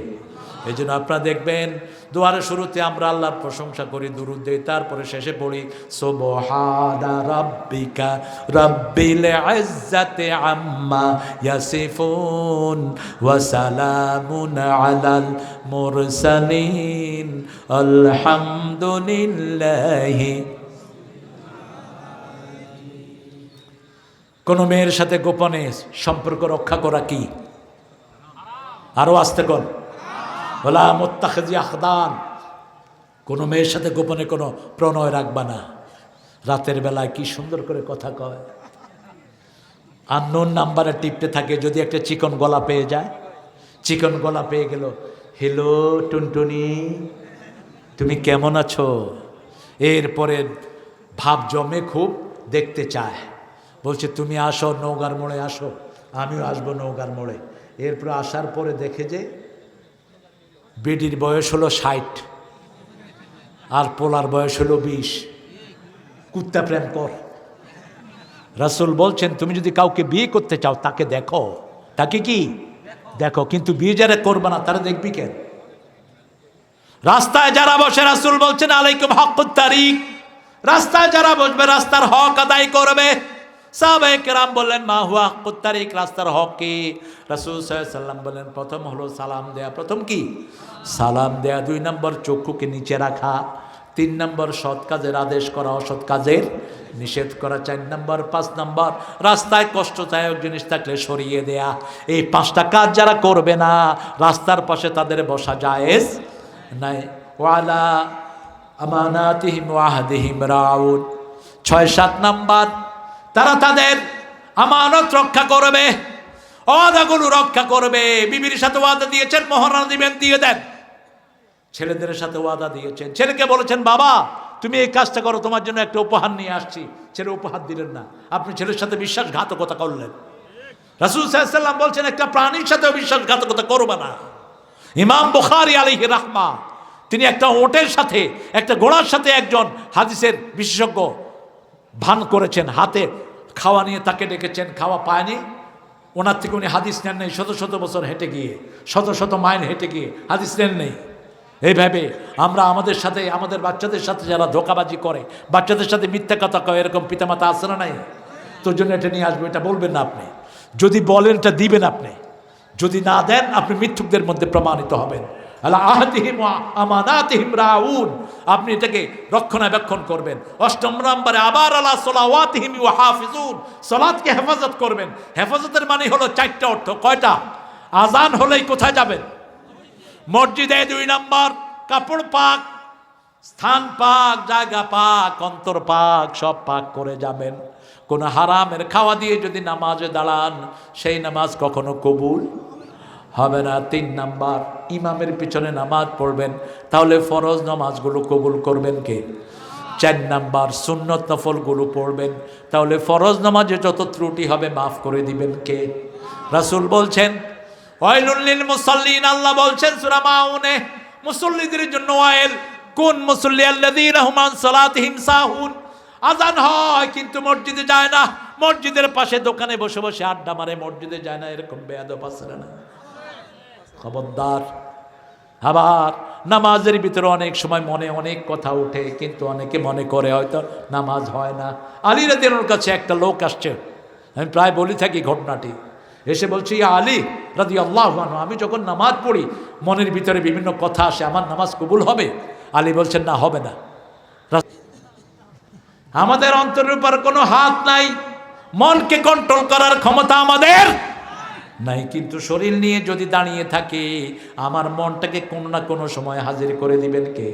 এই জন্য আপনারা দেখবেন দোয়ার শুরুতে আমরা আল্লাহর প্রশংসা করি, দুরূদ দেই, তারপরে শেষে পড়ি সুবহানা রাব্বিকা রাব্বিল ইজ্জাতি আম্মা ইয়াসিফুন ওয়া সালামুন আলাল মুরসালিন আলহামদুলিল্লাহি। কোন মেয়ের সাথে গোপনে সম্পর্ক রক্ষা করা কি? আরো আস্তে কর, ওয়ালা মুত্তাখিজি আখদান। কোনো মেয়ের সাথে গোপনে কোনো প্রণয় রাখবা না। রাতের বেলায় কি সুন্দর করে কথা কয়, আননোন নাম্বারে টিপতে থাকে। যদি একটা চিকন গলা পেয়ে যায়, চিকন গলা পেয়ে গেল, হ্যালো টুনটুনি, তুমি কেমন আছো? এরপরে ভাব জমে, খুব দেখতে চায়, বলছে তুমি আসো নওগাঁর মোড়ে আসো, আমিও আসবো নওগাঁর মোড়ে। এরপরে আসার পরে দেখে যে বেডির বয়স হলো 60 আর পোলার বয়স হলো 20। কুত্তা প্রেম কর। রাসূল বলছেন তুমি যদি কাউকে বিয়ে করতে চাও তাকে দেখো, তাকে কি দেখো, কিন্তু বিয়ে যারা করবে না তারা দেখবি কেন? রাস্তায় যারা বসে, রাসূল বলছেন আলাইকুম হাক্কুত তারিক, রাস্তায় যারা বসবে রাস্তার হক আদায় করবে। সাহাবায়ে কেরাম বললেন মা হুয়া হাক্কুত তারিক, রাস্তার হক কি? রাসূল সাল্লাল্লাহু আলাইহি ওয়াসাল্লাম বলেন প্রথম হলো সালাম দেয়া। প্রথম কি? সালাম দেয়া। 2 নম্বর চক্ষুকে নিচে রাখা। 3 নম্বর সৎ কাজের আদেশ করা, অসৎ কাজের নিষেধ করা। 4 নম্বর 5 নম্বর রাস্তায় কষ্টদায়ক জিনিস থাকলে সরিয়ে দেয়া। এই 5টা কাজ যারা করবে না রাস্তার পাশে তাদের বসা জায়েজ নাই। ওয়ালা আমানাতিহিম ওয়া আহদিহিম রাউন। 6-7 নম্বর তারা তাদের আমানত রক্ষা করবে, ওয়াদাগুলো রক্ষা করবে। বিবির সাথে ওয়াদা দিয়েছেন, মোহর দিবেন, দিয়ে দেন। ছেলেদের সাথে ওয়াদা দিয়েছেন, ছেলেকে বলেছেন বাবা তুমি এই কাজটা করো, তোমার জন্য একটা উপহার নিয়ে আসছি, ছেলে উপহার দিলেন না, আপনি ছেলের সাথে বিশ্বাসঘাতকতা করলেন। রাসূল সাল্লাল্লাহু আলাইহি ওয়াসাল্লাম বলছেন একটা প্রাণীর সাথে বিশ্বাসঘাতকতা করবে না। ইমাম বুখারী আলাইহি রাহমা তিনি একটা ওটের সাথে, একটা ঘোড়ার সাথে একজন হাদিসের বিশেষজ্ঞ ভান করেছেন, হাতে খাওয়া নিয়ে তাকে ডেকেছেন, খাওয়া পায়নি, ওনার থেকে উনি হাদিস নেন নেই। শত শত বছর হেঁটে গিয়ে, শত শত মাইল হেঁটে গিয়ে হাদিস নেন নেই। এইভাবে আমরা আমাদের সাথে, আমাদের বাচ্চাদের সাথে যারা ধোঁকাবাজি করে, বাচ্চাদের সাথে মিথ্যা কথা কয়, এরকম পিতামাতা আছে না নাই? তোর জন্য এটা নিয়ে আসবো, এটা বলবেন না আপনি। যদি বলেন এটা দিবেন আপনি, যদি না দেন আপনি মিথ্যুকদের মধ্যে প্রমাণিত হবেন। আলা আহদিহিম ওয়া আমানাতিহিম রাউন, আপনি এটাকে রক্ষণাবেক্ষণ করবেন। 8 নম্বরে আবার আলা সলাওয়াতিহিম ওয়া হাফিজুন, সালাতকে হেফাজত করবেন। হেফাজতের মানে হলো 4টা অর্থ। কয়টা? আজান হলেই কোথায় যাবেন? মসজিদে। 2 নম্বর কাপড় পাক, স্থান পাক, জায়গা পাক, অন্তর পাক, সব পাক করে যাবেন। কোন হারামের খাওয়া দিয়ে যদি নামাজে দাঁড়ান, সেই নামাজ কখনো কবুল হবে না। 3 নাম্বার ইমামের পিছনে নামাজ পড়বেন, তাহলে ফরজ নামাজগুলো কবুল করবেন কে? 4 নাম্বার সুন্নত নফলগুলো পড়বেন, তাহলে ফরজ নামাজে যত ত্রুটি হবে মাফ করে দিবেন কে? রাসূল বলছেন ওয়াইলুল লিল মুসাল্লিন, আল্লাহ বলছেন সূরা মাউনে, মুসল্লিদের জন্য ওয়াইল। কোন মুসল্লি? আল্লাযীনা হুম আন সালাতিহিম সাহুন। আজান হয় কিন্তু মসজিদে যায় না, মসজিদের পাশে দোকানে বসে বসে আড্ডা মারে, মসজিদে যায় না, এরকম বেয়াদব আছে না? খবরদার। আবার নামাজের ভিতরে অনেক সময় মনে অনেক কথা উঠে, কিন্তু অনেকে মনে করে হয়তো নামাজ হয় না। আলী রাদিয়াল্লাহু কাছে একটা লোক আসছে, আমি প্রায় বলি থাকি ঘটনাটি। এসে বলছি, ইয়া আলী রাদিয়াল্লাহু আনহু, আমি যখন নামাজ পড়ি মনের ভিতরে বিভিন্ন কথা আসে, আমার নামাজ কবুল হবে? আলী বলছেন, না, হবে না। আমাদের অন্তরের উপর কোনো হাত নাই, মনকে কন্ট্রোল করার ক্ষমতা আমাদের নাই, কিন্তু শরীর নিয়ে যদি দাঁড়িয়ে থাকে, আমার মনটাকে কোনো না কোনো সময় হাজির করে দিবেন কে?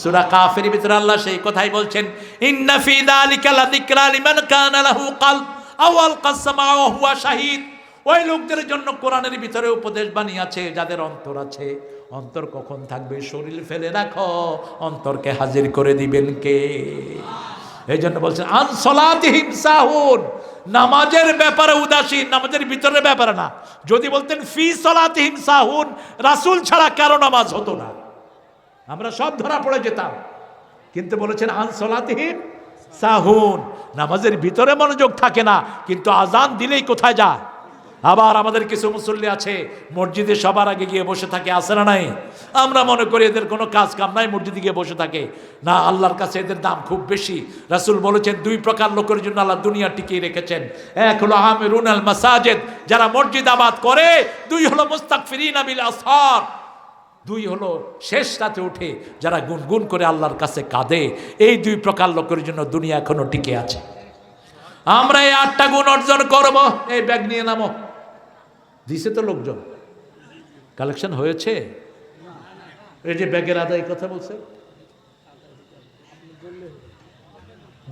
সূরা কাফের ভিতরে আল্লাহ সেই কথাই বলছেন, ইন্না ফি যালিকা লাযিকরা লিমান কানা লাহু কলব আও আলকাস সামা ওয়া হুয়া শাহীদ। ওই লোকদের জন্য কোরআনের ভিতরে উপদেশ বাণী আছে যাদের অন্তর আছে। অন্তর কখন থাকবে? শরীর ফেলে রাখো, অন্তরকে হাজির করে দিবেন কে? এই জন্য বলছেন আন সলাতিহিম সাহুন, নামাজের ব্যাপারে উদাসীন, নামাজের ভিতরের ব্যাপারে না। যদি বলতেন ফি সলাতিহিম সাহুন, রাসূল ছাড়া কারো নামাজ হতো না, আমরা সব ধরা পড়ে যেতাম। কিন্তু বলেছেন আন সলাতিহিম সাহুন, নামাজের ভিতরে মনোযোগ থাকে না, কিন্তু আজান দিলেই কোথায় যায়? আবার আমাদের কিছু মুসল্লি আছে মসজিদে সবার আগে গিয়ে বসে থাকে, আছে না নাই? আমরা মনে করি এদের কোনো কাজ কাম নাই, মসজিদে গিয়ে বসে থাকে। না, আল্লাহর কাছে এদের দাম খুব বেশি। রাসূল বলেছেন 2 প্রকার লোকের জন্য আল্লাহ দুনিয়া টিকিয়ে রেখেছেন। এক হলো আমিরুন আল মাসাজিদ, যারা মসজিদ আবাদ করে। 2 হলো মুস্তাগফিরিনা বিল আসহার, 2 হলো শেষ রাতে উঠে যারা গুনগুন করে আল্লাহর কাছে কাঁদে। এই 2 প্রকার লোকের জন্য দুনিয়া এখনো টিকে আছে। আমরা এই 8টা গুণ অর্জন করব। এই ব্যাগ নিয়ে নামো। দিছে তো লোকজন, কালেকশন হয়েছে। এই যে ব্যাগের আদায় কথা বলছে,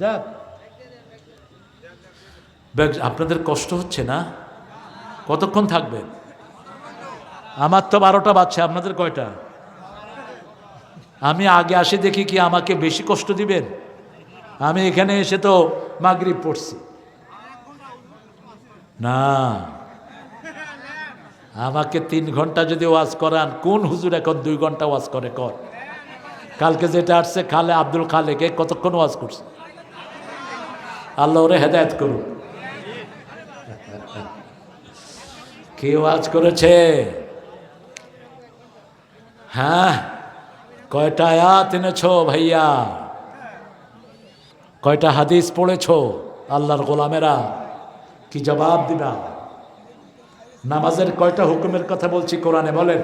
যাক ব্যাগ। আপনাদের কষ্ট হচ্ছে না? কতক্ষণ থাকবেন? আমার তো 12টা বাজছে, আপনাদের কয়টা? আমি আগে আসি দেখি কি আমাকে বেশি কষ্ট দিবেন? আমি এখানে এসে তো মাগরিব পড়ছি না। আমাকে 3 ঘন্টা যদি ওয়াজ করান, কোন হুজুর এখন 2 ঘন্টা ওয়াজ করে? কর। কালকে যেটা আসছে খালে আব্দুল খালেকে কতক্ষণ ওয়াজ করছে? আল্লাহ ওরে হেদায়েত করুন। কে ওয়াজ করেছে? হ্যাঁ, কয়টা আয়াত এনেছো ভাইয়া? কয়টা হাদিস পড়েছো? আল্লাহর গোলামেরা কি জবাব দিবা? নামাজের কয়টা হুকুমের কথা বলছি কোরআনে? বলেন।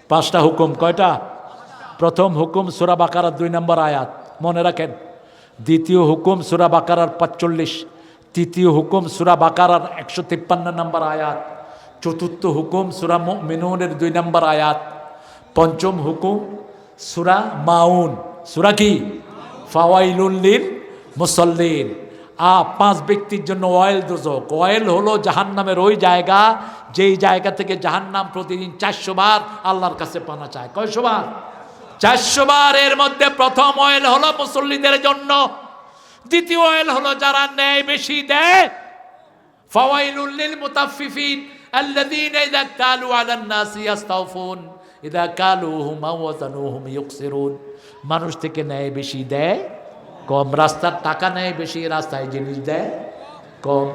5টা হুকুম। কয়টা? প্রথম হুকুম সূরা বাকারার 2 নম্বর আয়াত, মনে রাখেন। দ্বিতীয় হুকুম সূরা বাকারার 45। তৃতীয় হুকুম সূরা বাকারার 153 নম্বর আয়াত। চতুর্থ হুকুম সূরা মুমিনুনের 2 নম্বর আয়াত। পঞ্চম হুকুম সূরা মাউন। সূরা কি? ফাওয়াইলুল লিল মুসাল্লিন। 5 ব্যক্তির জন্য অয়েল দোজক। অয়েল হলো জাহান্নামের ওই জায়গা, যেই জায়গা থেকে জাহান্নাম প্রতিদিন 400 বার আল্লাহর কাছে পানা চায়। কয়শো বার? 400 বার। এর মধ্যে প্রথম অয়েল হলো মুসল্লিদের জন্য। দ্বিতীয় অয়েল হলো যারা ন্যায় বেশি দেয়। ফাওয়াইলুল লিল মুতাফফিফিন আল্লাযীনা ইযা কালু আলান নাসি ইস্তাওফুন ইযা কালুহুম আও ওয়াজানুহুম ইউকসিরুন। মানুষ থেকে ন্যায় বেশি দেয় কম, রাস্তার টাকা নেয় বেশি, রাস্তায় জিনিস দেয় কম,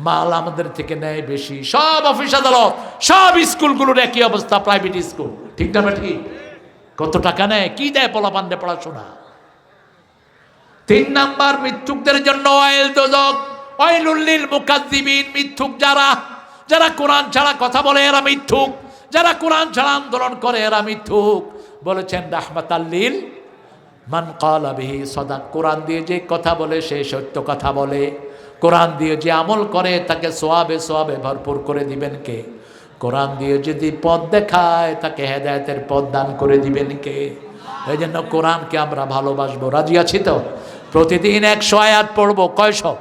মাল আমাদের থেকে নেয় বেশি। সব অফিস আদালত, সব স্কুলগুলোর একই অবস্থা, প্রাইভেট স্কুল। ঠিক না ঠিক? কত টাকা নেয়, কি দেয় পোলাপানরে পড়াশোনা। 3 নাম্বার মিথ্যুকদের জন্য ওয়াইল দোজক, ওয়াইলুল লিল মুকাজ্জিবিন। মিথ্যুক যারা, যারা কোরআন ছাড়া কথা বলে এরা মিথ্যুক, যারা কোরআন ছাড়া আন্দোলন করে এরা মিথ্যুক। বলেছেন রাহমাতাল লিল মান ক্বালা বিহি সাদাক। কোরআন দিয়ে যে কথা বলে সে সত্য কথা বলে, কোরআন দিয়ে যে আমল করে তাকে সওয়াবে সওয়াবে ভরপুর করে দিবেন কে? কোরআন দিয়ে যদি পথ দেখায় তাকে হেদায়েতের পথ দান করে দিবেন কে? এই জন্য কোরআনকে আমরা ভালোবাসবো। রাজি আছি তো? প্রতিদিন 100 আয়াত পড়বো। কয়শো?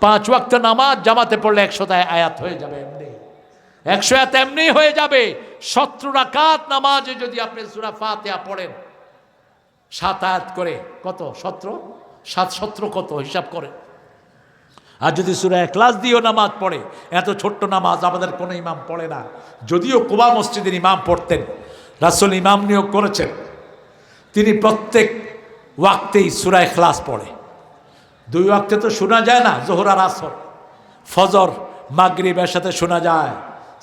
5 ওয়াক্ত নামাজ জামাতে পড়লে 100 আয়াত হয়ে যাবে এমনি। 100 আয়াত এমনি হয়ে যাবে। 17 রাকাত নামাজে যদি আপনি সূরা ফাতিহা পড়েন 7 আয়াত করে, কত? 17, 7 17 কত হিসাব করে। আর যদি সূরা ইখলাস দিয়েও নামাজ পড়ে, এত ছোট্ট নামাজ আমাদের কোনো ইমাম পড়ে না। যদিও কুবা মসজিদের ইমাম পড়তেন, রাসূল ইমাম নিয়োগ করেছেন, তিনি প্রত্যেক ওয়াক্তেই সূরা ইখলাস পড়ে। 2 ওয়াক্তে তো শোনা যায় না, যোহর আর আসর, ফজর মাগরিবের সাথে শোনা যায়।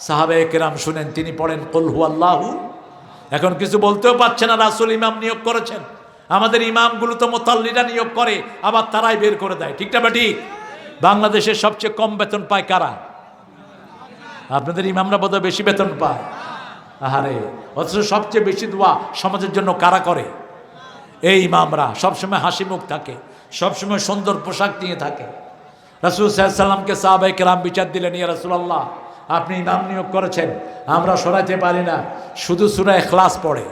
সাহাবায়ে কেরাম শুনেন, তিনি পড়েন কুল হুয়াল্লাহু। এখন কিছু বলতেও পারছে না, রাসূল ইমাম নিয়োগ করেছেন। আমাদের ইমামগুলো তো মুতাল্লিরা নিয়োগ করে, আবার তারাই বের করে দেয়। ঠিক না বেটি? বাংলাদেশের সবচেয়ে কম বেতন পায় কারা? আপনাদের ইমামরা বোধহয় বেশি বেতন পায়। আহারে, অথচ সবচেয়ে বেশি দোয়া সমাজের জন্য কারা করে? এই ইমামরা। সবসময় হাসি মুখ থাকে, সবসময় সুন্দর পোশাক নিয়ে থাকে। রাসূল সাল্লাল্লাহু আলাইহি সাল্লামকে সাহাবায়ে কেরাম বিচার দিলেন, ইয়া রাসূলুল্লাহ, আপনি ইমাম নিয়োগ করেছেন, আমরা সরাইতে পারি না, শুধু সূরা ইখলাস পড়ে।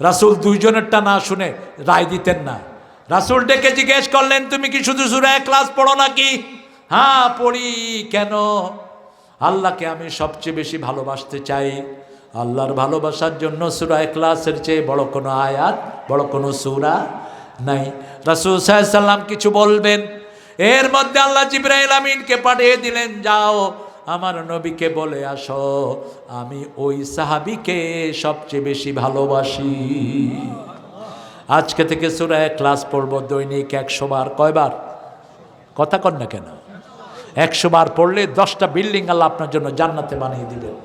রাসূল 2 জনেরটা না শুনে রায় দিতেন না। রাসূল ডেকে জিজ্ঞেস করলেন, তুমি কি শুধু সূরা ইখলাস পড়ো নাকি? হ্যাঁ পড়ি। কেন? আল্লাহকে আমি সবচেয়ে বেশি ভালোবাসতে চাই। আল্লাহর ভালোবাসার জন্য সূরা ইখলাসের চেয়ে বড় কোনো আয়াত, বড় কোনো সূরা নাই। রাসূল সাল্লাল্লাহু আলাইহি সাল্লাম কিছু বলবেন, এর মধ্যে আল্লাহ জিবরাইল আমিনকে পাঠিয়ে দিলেন, যাও আমার নবীকে বলে আসো আমি ওই সাহাবীকে সবচেয়ে বেশি ভালোবাসি। আজকে থেকে সূরা ইখলাস পড়ব দৈনিক 100 বার। কয়বার? কথা কন না কেন? 100 বার পড়লে 10টা বিল্ডিং আল্লাহ আপনার জন্য জান্নাতে বানিয়ে দিবেন।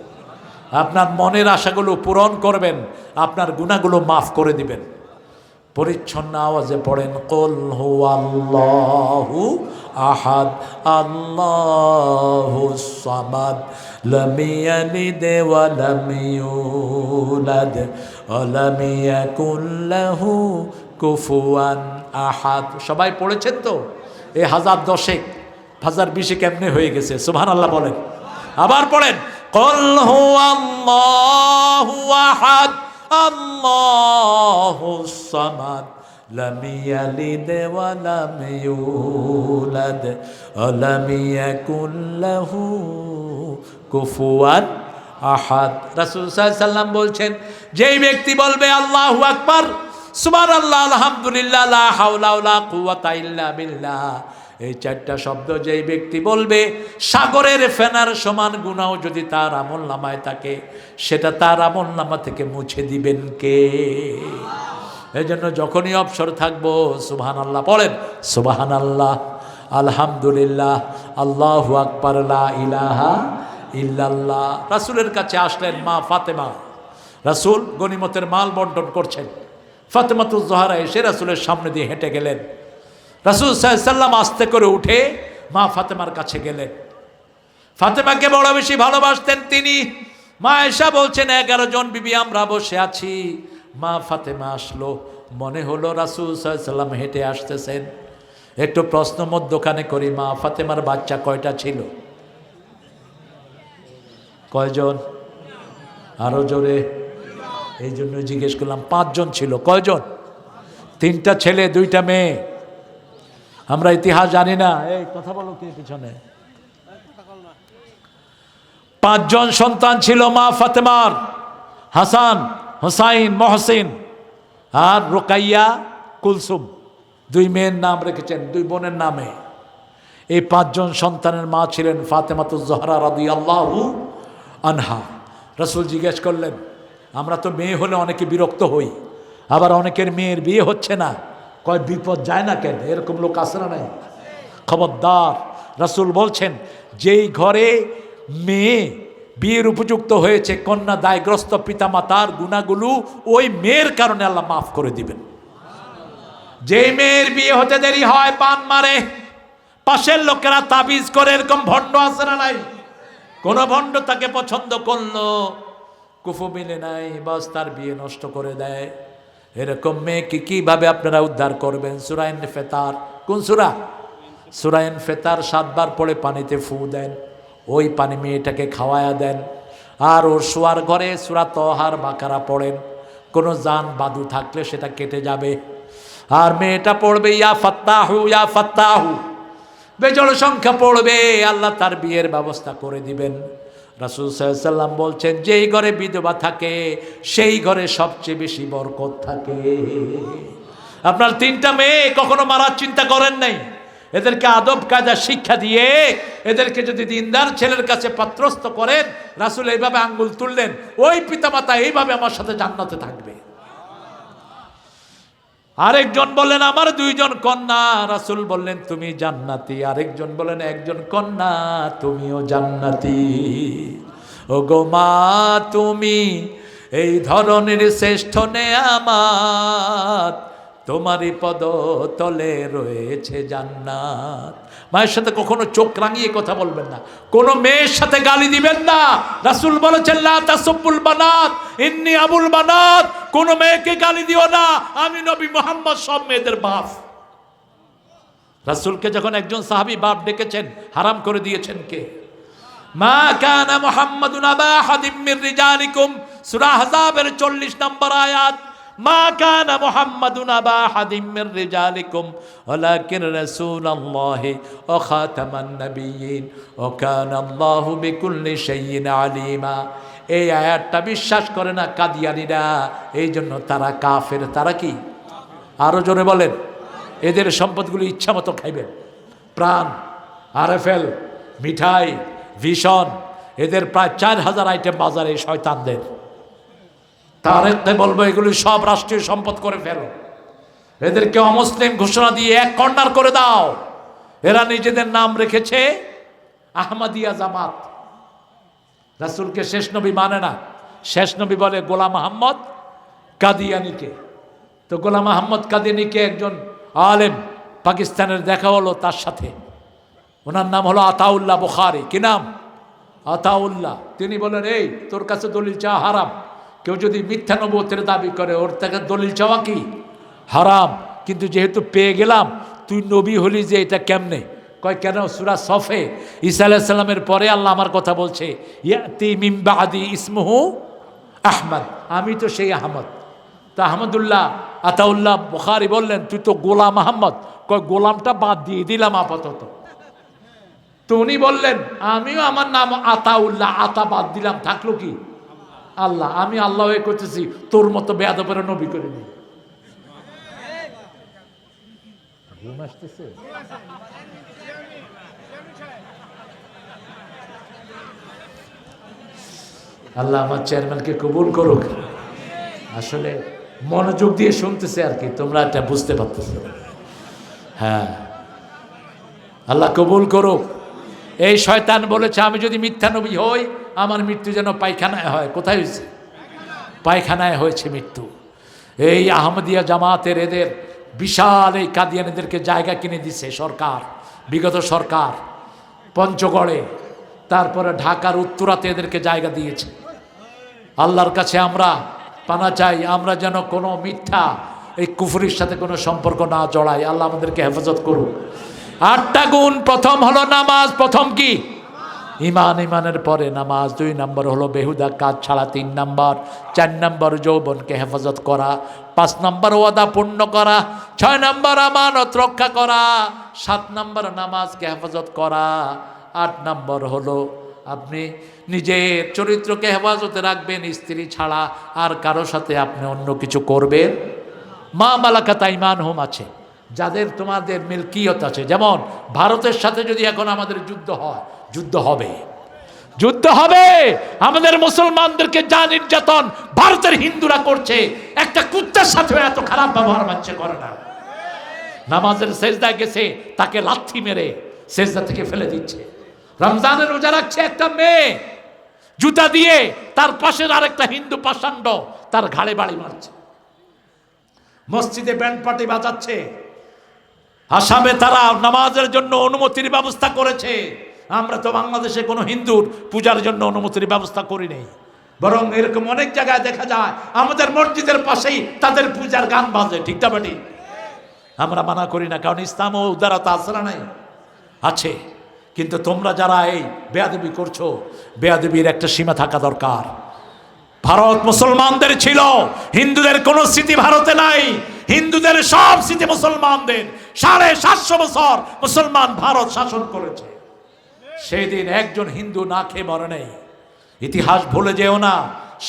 আপনার মনের আশাগুলো পূরণ করবেন, আপনার গুনাহগুলো মাফ করে দিবেন। পরিচ্ছন্ন আওয়াজে পড়েন, কুল হুয়াল্লাহু আহাদ আল্লাহুস সামাদ লাম ইয়ালিদ ওয়া লাম ইউলাদ ওয়া লাম ইয়াকুল লাহু কুফুয়ান আহাদ। সবাই পড়েছেন তো? এই 1010 1020 কেমনে হয়ে গেছে? সুবহানাল্লাহ বলেন। আবার পড়েন, কুল হুয়াল্লাহু আহাদ আল্লাহুস সামাদ লাম ইয়ালিদ ওয়া লাম ইউলাদ ওয়া লাম ইয়াকুল লাহু কুফুয়ান আহাদ। রাসূল সাল্লাল্লাহু আলাইহি সাল্লাম বলছেন, যেই ব্যক্তি বলবে আল্লাহু আকবার, সুবহানাল্লাহ, আলহামদুলিল্লাহ, লা হাওলা ওয়ালা কুওয়াতা ইল্লা বিল্লাহ, এই 4টা শব্দ যেই ব্যক্তি বলবে, সাগরের ফেনার সমান গুনাহ যদি তার আমলনামায় থাকে, সেটা তার আমলনামা থেকে মুছে দিবেন কে? এই জন্য যখনই অবসর থাকবো সুবহানাল্লাহ পড়েন, সুবহানাল্লাহ, আলহামদুলিল্লাহ, আল্লাহু আকবার, লা ইলাহা ইল্লাল্লাহ। রাসূলের কাছে আসলেন মা ফাতেমা। রাসূল গনিমতের মাল বন্টন করছেন। ফাতেমাতুজ জোহরা এসে রাসূলের সামনে দিয়ে হেঁটে গেলেন। রাসূল সাল্লাল্লাহু আলাইহি সাল্লাম আস্তে করে উঠে মা ফাতেমার কাছে গেলেন। ফাতেমাকে বড় বেশি ভালোবাসতেন তিনি। মা আয়েশা বলছেন, 11 জন বিবি আমরা বসে আছি। মা ফাতেমা আসলো, মনে হলো রাসূল সাল্লাল্লাহু আলাইহি সাল্লাম হেঁটে আসতেছেন। একটু প্রশ্ন মধ্যখানে করি, মা ফাতেমার বাচ্চা কয়টা ছিল? কয়জন? আরো জোরে। এই জন্য জিজ্ঞেস করলাম। 5 জন ছিল। কয়জন? 3টা ছেলে 2টা মেয়ে। আমরা ইতিহাস জানি না। এই কথা বলো কি পিছনে? 5 জন সন্তান ছিল মা ফাতেমার, হাসান, হুসাইন, মহসিন আর রোকাইয়া, কুলসুম। 2 মেয়ের নাম রেখেছেন 2 বোনের নামে। এই 5 জন সন্তানের মা ছিলেন ফাতেমাতুজ জোহরা রাদিয়াল্লাহু আনহা। রাসূল জিজ্ঞেস করলেন, আমরা তো মেয়ে হলে অনেকে বিরক্ত হই, আবার অনেকের মেয়ের বিয়ে হচ্ছে না, কয় বিপদ যায় না কেন? এরকম লোক আছে না নাই? খবরদার। রাসূল বলছেন, যেই ঘরে মেয়ে বিয়ের উপযুক্ত হয়েছে, কন্যা দায়গ্রস্ত পিতামাতার গুনাহগুলো ওই মেয়ের কারণে আল্লাহ মাফ করে দিবেন। যে মেয়ের বিয়ে হতে দেরি হয় পান মারে, পাশের লোকেরা তাবিজ করে, এরকম ভণ্ড আছে না নাই? কোন ভণ্ড তাকে পছন্দ করলো, কুফু মিলে নাই, বাস তার বিয়ে নষ্ট করে দেয়। এরকম মেয়েকে কিভাবে আপনারা উদ্ধার করবেন? সূরা ইনফিতার, কোন সূরা? সূরা ইনফিতার 7 বার পড়ে পানিতে ফু দেন, ওই পানি মেয়েটাকে খাওয়ায়া দেন। আর ওর শোয়ার ঘরে সূরা তহার বাকারা পড়েন, কোনো জান বাদু থাকলে সেটা কেটে যাবে। আর মেয়েটা পড়বে ইয়া ফাত্তাহু ইয়া ফাত্তাহু, বেজোড় সংখ্যা পড়বে, আল্লাহ তার বিয়ের ব্যবস্থা করে দিবেন। রাসূল সাল্লাল্লাহু আলাইহি ওয়াসাল্লাম বলছেন, যেই ঘরে বিধবা থাকে সেই ঘরে সবচেয়ে বেশি বরকত থাকে। আপনার 3টা মেয়ে কখনো মারার চিন্তা করেন নাই? এদেরকে আদব কায়দা শিক্ষা দিয়ে এদেরকে যদি দিনদার ছেলের কাছে পাত্রস্থ করেন, রাসূল এইভাবে আঙ্গুল তুললেন, ওই পিতামাতা এইভাবে আমার সাথে জান্নাতে থাকবে। আরেকজন বললেন, আমার 2জন কন্যা, রাসূল বললেন তুমি জান্নাতি। আরেকজন বললেন, একজন কন্যা, তুমিও জান্নাতি। ও গো মা, তুমি এই ধরনের শ্রেষ্ঠ নেয়ামত, তোমারই পদ তলে রয়েছে জান্নাত। মায়ের সাথে কখনো চোখ রাঙিয়ে কথা বলবেন না, কোনো মেয়ের সাথে গালি দিবেন না। রাসূল বলেছেন, লা তাসুবুল বানাত ইন্নী আবুল বানাত, কোনো মেয়েকে গালি দিও না, আমি নবী মুহাম্মদ সব মেয়েদের বাপ। রাসূলকে যখন একজন সাহাবী বাপ ডেকেছেন, হারাম করে দিয়েছেন কে? মা কানা মুহাম্মাদুন আবা আহাদিম মির রিজালিকুম, সূরা আহজাবের 40 নম্বর আয়াত। মা কানা মুহাম্মাদুন আবা আহাদিম মির রিজালিকুম ওয়ালাকিন রাসূলুল্লাহি ওয়া খাতামান নাবিয়্যিন ওয়া কানা আল্লাহু বিকুল্লি শাইইন আলিমা। এই আয়াতটা বিশ্বাস করে না কাদিয়ানীরা, এই জন্য তারা কাফের। তারা কি? আরো জোরে বলেন। এদের সম্পদগুলো ইচ্ছা মতো খাইবেন, প্রাণ, আরএফএল, মিঠাই, ভিশন, এদের প্রায় 4000 আইটেম বাজারে শয়তানদের। তারেককে বলবো এগুলি সব রাষ্ট্রীয় সম্পদ করে ফেলো, এদেরকে অমুসলিম ঘোষণা দিয়ে এক কর্নার করে দাও। এরা নিজেদের নাম রেখেছে আহমদিয়া জামাত। রাসূলকে শেষ নবী মানে না, শেষ নবী বলে গোলাম আহমদ কাদিয়ানীকে। তো গোলাম আহমদ কাদিয়ানীকে একজন আলেম পাকিস্তানের দেখা হলো তার সাথে, ওনার নাম হলো আতাউল্লাহ বুখারী। কি নাম? আতাউল্লাহ। তিনি বলেন, এই তোর কাছে দলিল চাওয়া হারাম, কেউ যদি মিথ্যা নবুয়তের দাবি করে ওর থেকে দলিল চাওয়া কি হারাম, কিন্তু যেহেতু পেয়ে গেলাম, তুই নবী হলি যে এটা কেমনে? কয় কেন? সূরা সফে ঈসা আলাইহিস সালামের পরে আল্লাহ আমার কথা বলছে, ইয়াতি মিন বাদি ইসমুহু আহমদ, আমি তো সেই আহমদ। তা আহমদুল্লাহ আতাউল্লাহ বুখারী বললেন, তুই তো গোলাম আহমদ। কয় গোলামটা বাদ দিয়ে দিলাম আপাতত। তো উনি বললেন, আমিও আমার নাম আতাউল্লাহ, আতা বাদ দিলাম, থাকলো কি আল্লাহ। আমি আল্লাহ হয়ে করতেছি, তোর মতো বেয়াদবের নবী করিনি। ঘুম আসতেছে? আল্লাহ আমার চেয়ারম্যানকে কবুল করুক। আসলে মনোযোগ দিয়ে শুনতেছে আর কি, তোমরা এটা বুঝতে পারতেছ। হ্যাঁ, আল্লাহ কবুল করুক। এই শয়তান বলেছে, আমি যদি মিথ্যা নবী হই, আমার মৃত্যু যেন পায়খানায় হয়। কোথায় হয়েছে? পায়খানায় হয়েছে মৃত্যু। এই আহমদিয়া জামাতের এদের বিশাল এই কাদিয়ানীদেরকে জায়গা কিনে দিছে সরকার, বিগত সরকার, পঞ্চগড়ে, তারপরে ঢাকার উত্তরাতে এদেরকে জায়গা দিয়েছে। আল্লাহর কাছে আমরা পানা চাই, আমরা যেন কোনো মিথ্যা এই কুফরির সাথে কোনো সম্পর্ক না জড়াই। আল্লাহ আমাদেরকে হেফাজত করুক। 8টা গুণ। প্রথম হলো নামাজ। প্রথম কি? ইমান। ইমানের পরে নামাজ। 2 নম্বর হলো বেহুদা কাজ ছাড়া। 3 নম্বর। 4 নম্বর যৌবনকে হেফাজত করা। 5 নম্বর ওয়াদা পূর্ণ করা। 6 নম্বর আমানত রক্ষা করা। 7 নম্বর নামাজকে হেফাজত করা। 8 নম্বর হলো আপনি নিজের চরিত্রকে হেফাজতে রাখবেন, স্ত্রী ছাড়া আর কারো সাথে আপনি অন্য কিছু করবেন। মা মালাকাত আইমানহুম আছে, যাদের তোমাদের মিলকিয়ত আছে। যেমন ভারতের সাথে যদি এখন আমাদের যুদ্ধ হয়, যুদ্ধ হবে, যুদ্ধ হবে। আমাদের মুসলমানদেরকে যা নির্যাতন ভারতের হিন্দুরা করছে, একটা কুত্তার সাথে এত খারাপ ব্যবহার মানছে করে না। নামাজের সেজদায় গেছে, তাকে লাথি মেরে সেজদা থেকে ফেলে দিচ্ছে। রমজানের রোজা রাখছে একটা মেয়ে, জুতা দিয়ে তার পাশের আরেকটা হিন্দু পাষাণ্ড তার ঘাড়ে বাড়ি মারছে। মসজিদে ব্যান্ড পার্টি বাজাচ্ছে। আসামে তারা নামাজের জন্য অনুমতির ব্যবস্থা করেছে। আমরা তো বাংলাদেশে কোনো হিন্দুর পূজার জন্য অনুমতির ব্যবস্থা করি নাই, বরং এরকম অনেক জায়গায় দেখা যায় আমাদের মসজিদের পাশেই তাদের পূজার গান বাজে। ঠিক না বেটি? আমরা মানা করি না, কারণ ইসলাম ও উদারতা আসরা নাই আছে। কিন্তু তোমরা যারা এই বেয়াদবি করছো, বেয়াদবির একটা সীমা থাকা দরকার। ভারত মুসলমানদের ছিল, হিন্দুদের কোনো স্মৃতি ভারতে নাই। হিন্দুদের সব স্মৃতি মুসলমানদের। 750 বছর মুসলমান ভারত শাসন করেছে। সেই দিন একজন হিন্দু না খেয়ে মরে নেই। ইতিহাস ভুলে যেও না।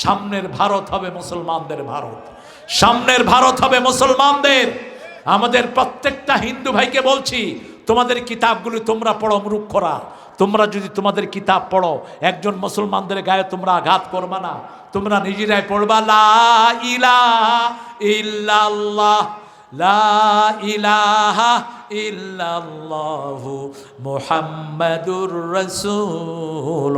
সামনের ভারত হবে মুসলমানদের ভারত, সামনের ভারত হবে মুসলমানদের। আমাদের প্রত্যেকটা হিন্দু ভাইকে বলছি, তোমাদের কিতাবগুলো তোমরা পড়ো মূর্খরা। তোমরা যদি তোমাদের কিতাব পড়ো, একজন মুসলমানদের গায়ে তোমরা আঘাত করবা না। তোমরা নিজেরাই পড়বা লা ইলাহা ইল্লাল্লাহ, লা ইলাহা ইল্লাল্লাহু মুহাম্মাদুর রাসূলুল্লাহ।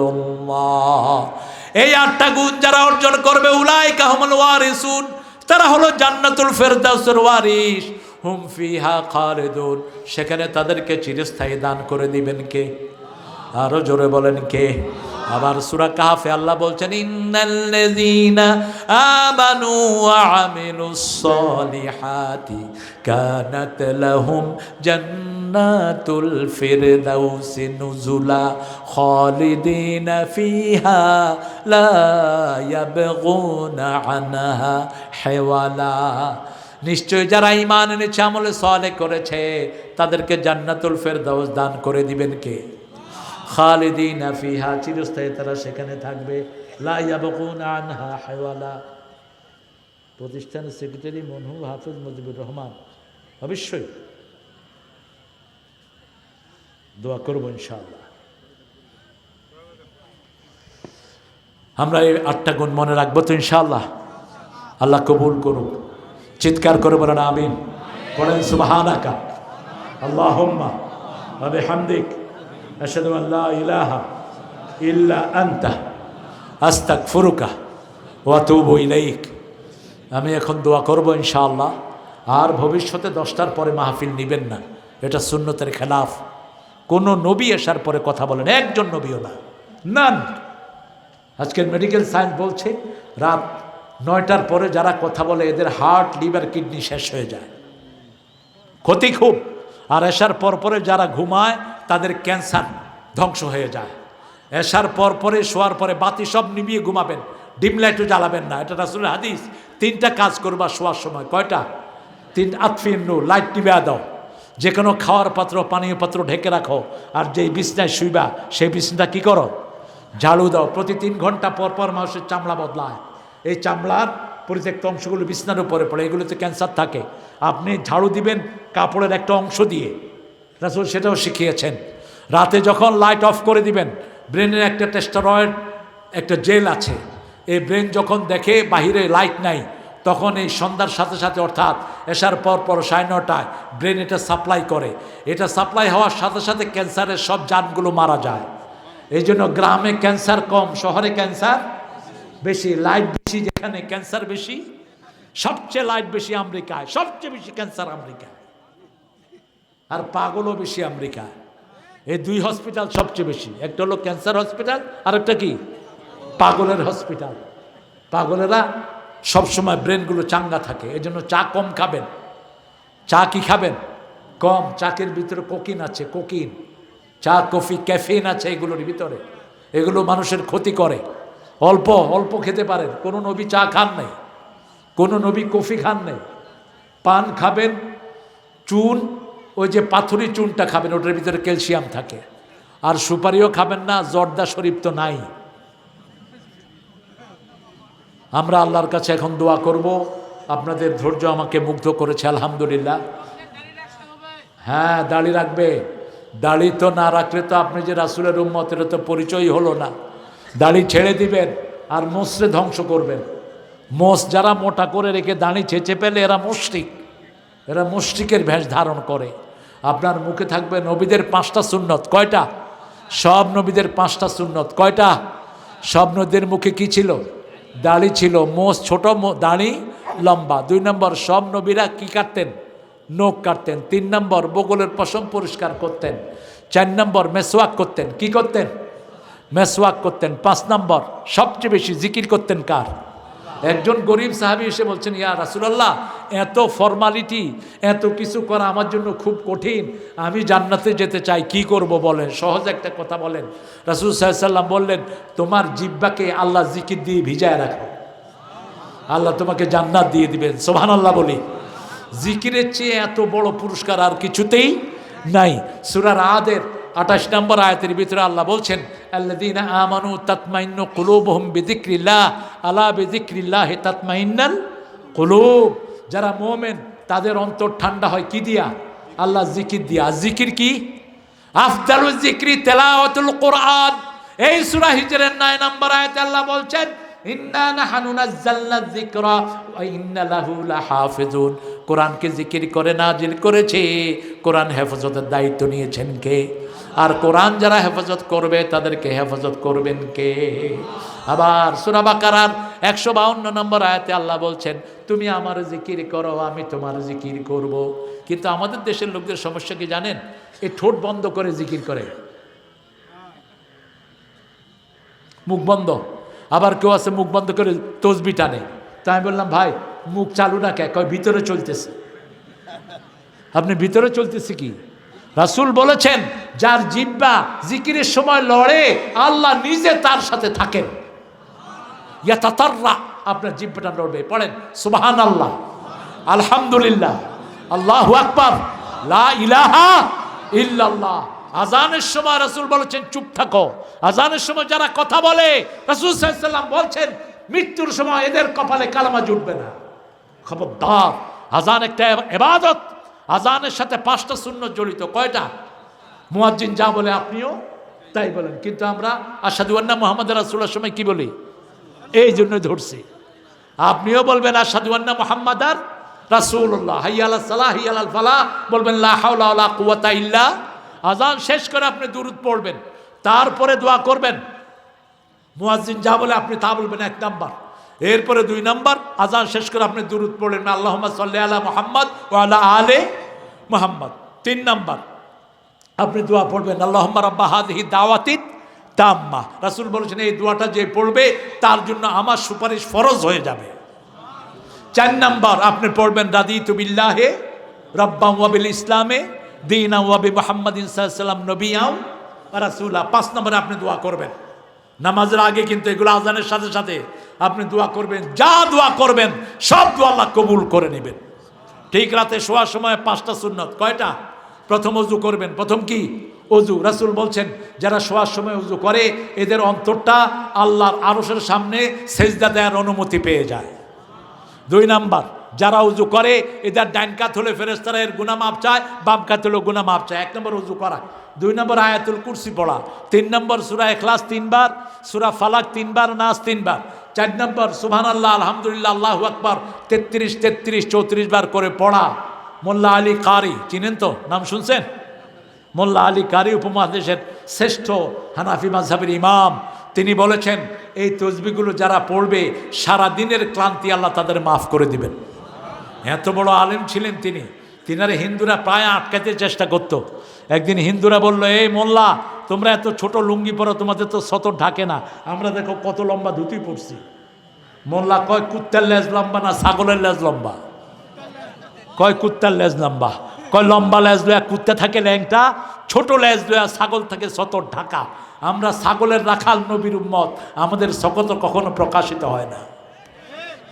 এই 8টা গুণ যারা অর্জন করবে, উলাইকা হুমুল ওয়ারিসুন, তারা হলো জান্নাতুল ফেরদাউসের ওয়ারিস। হুম ফিহা খালিদুন, সেখানে তাদেরকে চিরস্থায়ী দান করে দিবেন কে? আরো জোরে বলেন কে? আবার সূরা কাহফে আল্লাহ বলছেন, ইন্নাল্লাযীনা আমানু ওয়া আমিলুস সলিহাতি কানাত লাহুম জান্নাতুল ফিরদাউসি নুজুলা খালিদিনা ফিহা লা ইয়াবগুনা আনহা হিওয়ালা। নিশ্চয় যারা ঈমান এনেছে, আমলে সালেহ করেছে, তাদেরকে জান্নাতুল ফেরদাউস দান করে দিবেন কে? খালিদিনা ফিহা, চিরস্থায়ী তারা সেখানে থাকবে। লা ইয়াবগুনা আনহা হিওয়ালা। প্রতিষ্ঠানের সেক্রেটারি মনহু হাফেজ মুজিবুর রহমান, অবশ্যই দোয়া করব ইনশাআল্লাহ। আমরা এই 8টা গুণ মনে রাখবো তো ইনশাআল্লাহ। আল্লাহ কবুল করুক। চিৎকার করে বলেন আমিন। পড়েন সুবহানাকা আল্লাহুম্মা ওয়া বিহামদিক আশহাদু আল লা ইলাহা ইল্লা আনতা আস্তাগফিরুকা ওয়া আতুবু ইলাইক। আমি এখন দোয়া করব ইনশাআল্লাহ। আর ভবিষ্যতে 10টার পরে মাহফিল নেবেন না, এটা সুন্নতের খেলাফ। কোনো নবী আসার পরে কথা বলেন, একজন নবীও না, নান। আজকের মেডিকেল সায়েন্স বলছে রাত 9টার পরে যারা কথা বলে এদের হার্ট, লিভার, কিডনি শেষ হয়ে যায়, ক্ষতি খুব। আর এশার পর পরে যারা ঘুমায় তাদের ক্যান্সার ধ্বংস হয়ে যায়। এশার পর পরে শোয়ার পরে বাতি সব নিভিয়ে ঘুমাবেন, ডিম লাইটও জ্বালাবেন না। এটা রাসূলের হাদিস। 3টা কাজ করবা শোয়ার সময়। কয়টা? 3। আতফিন নূর, লাইট টিপে দাও। যে কোনো খাওয়ার পাত্র, পানীয় পাত্র ঢেকে রাখো। আর যেই বিছনায় শুইবা সেই বিছনাটা কি করো? ঝাড়ু দাও। প্রতি 3 ঘন্টা পর পর মানুষের চামড়া বদলায়। এই চামড়ার পরিত্যক্ত অংশগুলো বিছনার উপরে পড়ে, এগুলোতে ক্যান্সার থাকে। আপনি ঝাড়ু দিবেন কাপড়ের একটা অংশ দিয়ে, রাসূল সেটাও শিখিয়েছেন। রাতে যখন লাইট অফ করে দিবেন, ব্রেনের একটা টেস্টোস্টেরন একটা জেল আছে, এই ব্রেন যখন দেখে বাহিরে লাইট নাই, তখন এই সন্ধ্যার সাথে সাথে অর্থাৎ এশার পর পর 9:30টায় ব্রেন এটা সাপ্লাই করে। এটা সাপ্লাই হওয়ার সাথে সাথে ক্যান্সারের সব জানগুলো মারা যায়। এই জন্য গ্রামে ক্যান্সার কম, শহরে ক্যান্সার বেশি। লাইট বেশি যেখানে ক্যান্সার বেশি। সবচেয়ে লাইট বেশি আমেরিকায়, সবচেয়ে বেশি ক্যান্সার আমেরিকায়, আর পাগলও বেশি আমেরিকায়। এই 2 হসপিটাল সবচেয়ে বেশি, একটা হলো ক্যান্সার হসপিটাল, আর একটা কি? পাগলের হসপিটাল। পাগলেরা সবসময় ব্রেনগুলো চাঙ্গা থাকে। এই জন্য চা কম খাবেন। চা কি খাবেন? কম। চাকের ভিতরে কোকিন আছে, কোকিন। চা, কফি, ক্যাফিন আছে এগুলোর ভিতরে। এগুলো মানুষের ক্ষতি করে। অল্প অল্প খেতে পারেন। কোনো নবী চা খান নাই, কোনো নবী কফি খান নাই। পান খাবেন, চুন, ওই যে পাথরি চুনটা খাবেন, ওটার ভিতরে ক্যালসিয়াম থাকে। আর সুপারিও খাবেন না, জর্দা শরীফ তো নাই। আমরা আল্লাহর কাছে এখন দোয়া করব। আপনাদের ধৈর্য আমাকে মুগ্ধ করেছে, আলহামদুলিল্লাহ। হ্যাঁ, দাড়ি রাখবে। দাড়ি তো না রাখলে তো আপনি যে রাসূলের উম্মত, এটা তো পরিচয় হলো না। দাড়ি ছেড়ে দিবেন আর মোষরে ধ্বংস করবেন। মোষ যারা মোটা করে রেখে দাড়ি ছেঁচে পেলে এরা মুশরিক। এরা মুশরিকের ভেষ ধারণ করে। আপনার মুখে থাকবে নবীদের 5টা সুন্নত। কয়টা? সব নবীদের 5টা সুন্নত। কয়টা? সব নবীদের মুখে কি ছিল? দাড়ি ছিল, মোষ ছোট, দাড়ি লম্বা। 2 নম্বর, সব নবীরা কি কাটতেন? নখ কাটতেন। 3 নম্বর, বগলের পশম পরিষ্কার করতেন। 4 নম্বর, মেসওয়াক করতেন। কি করতেন? মেসওয়াক করতেন। 5 নম্বর, সবচেয়ে বেশি জিকির করতেন কার? একজন গরিব সাহাবী এসে বলছেন, ইয়া রাসূলুল্লাহ, এত ফর্মালিটি, এত কিছু করা আমার জন্য খুব কঠিন, আমি জান্নাতে যেতে চাই, কি করব বলেন, সহজ একটা কথা বলেন। রাসূল সাল্লাল্লাহু আলাইহি সাল্লাম বললেন, তোমার জিহ্বাকে আল্লাহ জিকির দিয়ে ভিজায় রাখো, আল্লাহ তোমাকে জান্নাত দিয়ে দিবেন। সুবহানাল্লাহ বলি। জিকিরের চেয়ে এত বড় পুরস্কার আর কিছুতেই নাই। সূরা রাদের 28 নম্বর আয়াতের ভিতরে আল্লাহ বলছেন, আল্লাযীনা আমানু তাতমাইন্নু কুলুবুহুম বিযিকরিল্লাহ, আলা বিযিকরিল্লাহি তাতমাইন্নাল কুলুব। যারা মুমিন তাদের অন্তর ঠান্ডা হয় কি দিয়া? আল্লাহ জিকির দিয়া। জিকির কি? আফদালুজ জিকরি তিলাওয়াতুল কোরআন। এই সূরা হিজরের 9 নম্বর আয়াতে আল্লাহ বলছেন, ইন্না নাহনু নাযালনা যিকরা ওয়া ইন্না লাহু লাহাফিজুন। কোরআনকে জিকির করে নাজিল করেছে, কোরআন হেফাজতের দায়িত্ব নিয়েছেন কে? আর কোরআন যারা হেফাজত করবে তাদেরকে হেফাজত করবেন কে? আবার সূরা বাকারার 152 নম্বর আয়াতে আল্লাহ বলছেন, তুমি আমার জিকির করো, আমি তোমার জিকির করব। কিন্তু আমাদের দেশের লোকদের সমস্যা কি জানেন? এই ঠোঁট বন্ধ করে জিকির করে, মুখ বন্ধ। আবার কেউ আছে মুখ বন্ধ করে তসবিহ টানে। তাই আমি বললাম, ভাই মুখ চালু না কে? কয় ভিতরে চলতেছে। আপনি ভিতরে চলতেছে কি? রাসূল বলেছেন, যার জিহ্বা জিকিরের সময় লড়ে, আল্লাহ নিজে তার সাথে থাকেন। ইয়াতাতাররা, আপনার জিহ্বাটা লড়বে। পড়েন সুবহানাল্লাহ, আলহামদুলিল্লাহ, আল্লাহু আকবার, লা ইলাহা ইল্লাল্লাহ। আজানের সময় রাসূল বলেছেন চুপ থাকো। আজানের সময় যারা কথা বলে, রাসূল সাল্লাল্লাহু আলাইহি ওয়াসাল্লাম বলছেন মৃত্যুর সময় এদের কপালে কালেমা জুটবে না। খবরদার, আজান একটা ইবাদত। আজানের সাথে 5টা সুন্নত জড়িত। কয়টা? মুয়াজ্জিন যা বলে আপনিও তাই বলেন। কিন্তু আমরা আশহাদু আন্না মুহাম্মাদুর রাসূলুল্লাহর সময় কি বলি? এই জন্য ধরছি। আপনিও বলবেন আশহাদু আন্না মুহাম্মাদার রাসূলুল্লাহ, হাইয়া আলাস সালাহ, হাইয়া আলাল ফালাহ, বলবেন লা হাওলা ওয়ালা কুওয়াতা ইল্লা। আজান শেষ করে আপনি দুরূদ পড়বেন, তারপরে দোয়া করবেন। মুয়াজ্জিন যা বলে আপনি তা বলবেন, 1 নাম্বার। এরপরে 2 নাম্বার, আজান শেষ করে আপনি দুরূদ পড়লেন, আল্লাহুম্মা সাল্লি আলা মুহাম্মদ ওয়া আলা আলি মুহাম্মদ। 3 নাম্বার, আপনি দোয়া পড়বেন, আল্লাহুম্মা রাব্বা হাযিহি দাওয়াতিত তাম্মা। রাসূল বলেছেন এই দোয়াটা যে পড়বে তার জন্য আমার সুপারিশ ফরজ হয়ে যাবে। 4 নাম্বার, আপনি পড়বেন রাদিতু বিল্লাহি রাব্বান ওয়া বিল ইসলামে দীনা ওয়া বি মুহাম্মাদিন সাল্লাল্লাহু আলাইহি ওয়াসাল্লাম নবিয়্যান ওয়া রাসূলা। 5 নম্বরে আপনি দোয়া করবেন। নামাজের আগে কিন্তু এগুলো আজানের সাথে সাথে আপনি দোয়া করবেন। যা দোয়া করবেন সব দোয়া আল্লাহ কবুল করে নেবেন। ঠিক রাতে শোয়ার সময় 5টা সুন্নত। কয়টা? প্রথম ওযু করবেন। প্রথম কি? ওযু। রাসূল বলছেন যারা শোয়ার সময় ওযু করে এদের অন্তরটা আল্লাহর আরশের সামনে সেজদা দেওয়ার অনুমতি পেয়ে যায়। 2 নাম্বার, যারা উজু করে এদের ডাইন কাত হলে ফেরেশতারা এর গুনাহ মাপ চায়, বাম কাত হলে গুনাহ মাপ চায়। 1 নম্বর উজু করা। 2 নম্বর আয়াতুল কুরসি পড়া। 3 নম্বর সূরা ইখলাস 3 বার, সূরা ফালাক 3 বার, নাস 3 বার। 4 নম্বর সুবহানাল্লাহ, আলহামদুলিল্লাহ, আল্লাহু আকবার 33, 33, 34 বার করে পড়া। মোল্লা আলী কারি চিনেন তো? নাম শুনছেন? মোল্লা আলী কারি উপমহাদেশের শ্রেষ্ঠ হানাফি মাযহাবের ইমাম। তিনি বলেছেন এই তসবিহগুলো যারা পড়বে সারা দিনের ক্লান্তি আল্লাহ তাদের মাফ করে দিবেন। এত বড় আলেম ছিলেন তিনি। তিনারে হিন্দুরা প্রায় আটকাতে চেষ্টা করত। একদিন হিন্দুরা বলল, এই মোল্লা তোমরা এত ছোট লুঙ্গি পরো, তোমাদের তো সতর ঢাকে না, আমরা দেখো কত লম্বা ধুতি পরছি। মোল্লা কয় কুত্তার লেজ লম্বা না ছাগলের লেজ লম্বা? কয় কুত্তার লেজ লম্বা। কয় লম্বা লেজ লয়া কুত্তা থাকে ল্যাংটা, ছোট লেজ লয়া ছাগল থাকে সতর ঢাকা। আমরা ছাগলের রাখাল নবীর উম্মত, আমাদের শকত কখনো প্রকাশিত হয় না।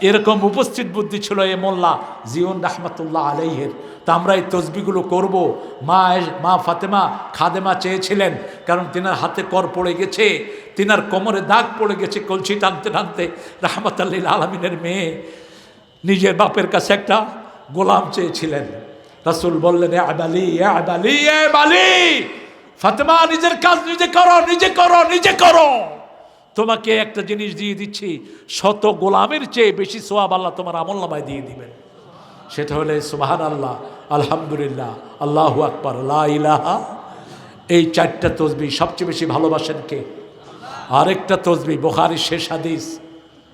এরকম উপস্থিত বুদ্ধি ছিল এ মোল্লা জীবন রাহমাতুল্লাহ আলাইহির। তা আমরা এই তসবিহগুলো করব। মা ফাতেমা খাদেমা চেয়েছিলেন, কারণ তিনার হাতে কর পড়ে গেছে, তিনার কোমরে দাগ পড়ে গেছে কলসি টানতে টানতে। রাহমাতুল লিল আলামিনের মেয়ে নিজের বাপের কাছে একটা গোলাম চেয়েছিলেন। রাসূল বললেন, এ আবালি, এ আবালি, এ আবালি, ফাতেমা নিজের কাজ নিজে করো, নিজে করো, নিজে করো। তোমাকে একটা জিনিস দিয়ে দিচ্ছি, শত গোলামের চেয়ে বেশি সওয়াব আল্লাহ তোমার আমলনামায় দিয়ে দিবেন। সেটা হলে সুবহানাল্লাহ, আলহামদুলিল্লাহ, আল্লাহু আকবার, লা ইলাহা। এই 4টা তাসবিহ সবচেয়ে বেশি ভালোবাসেন কে? আরেকটা তসবি, বুখারীর শেষ হাদিস,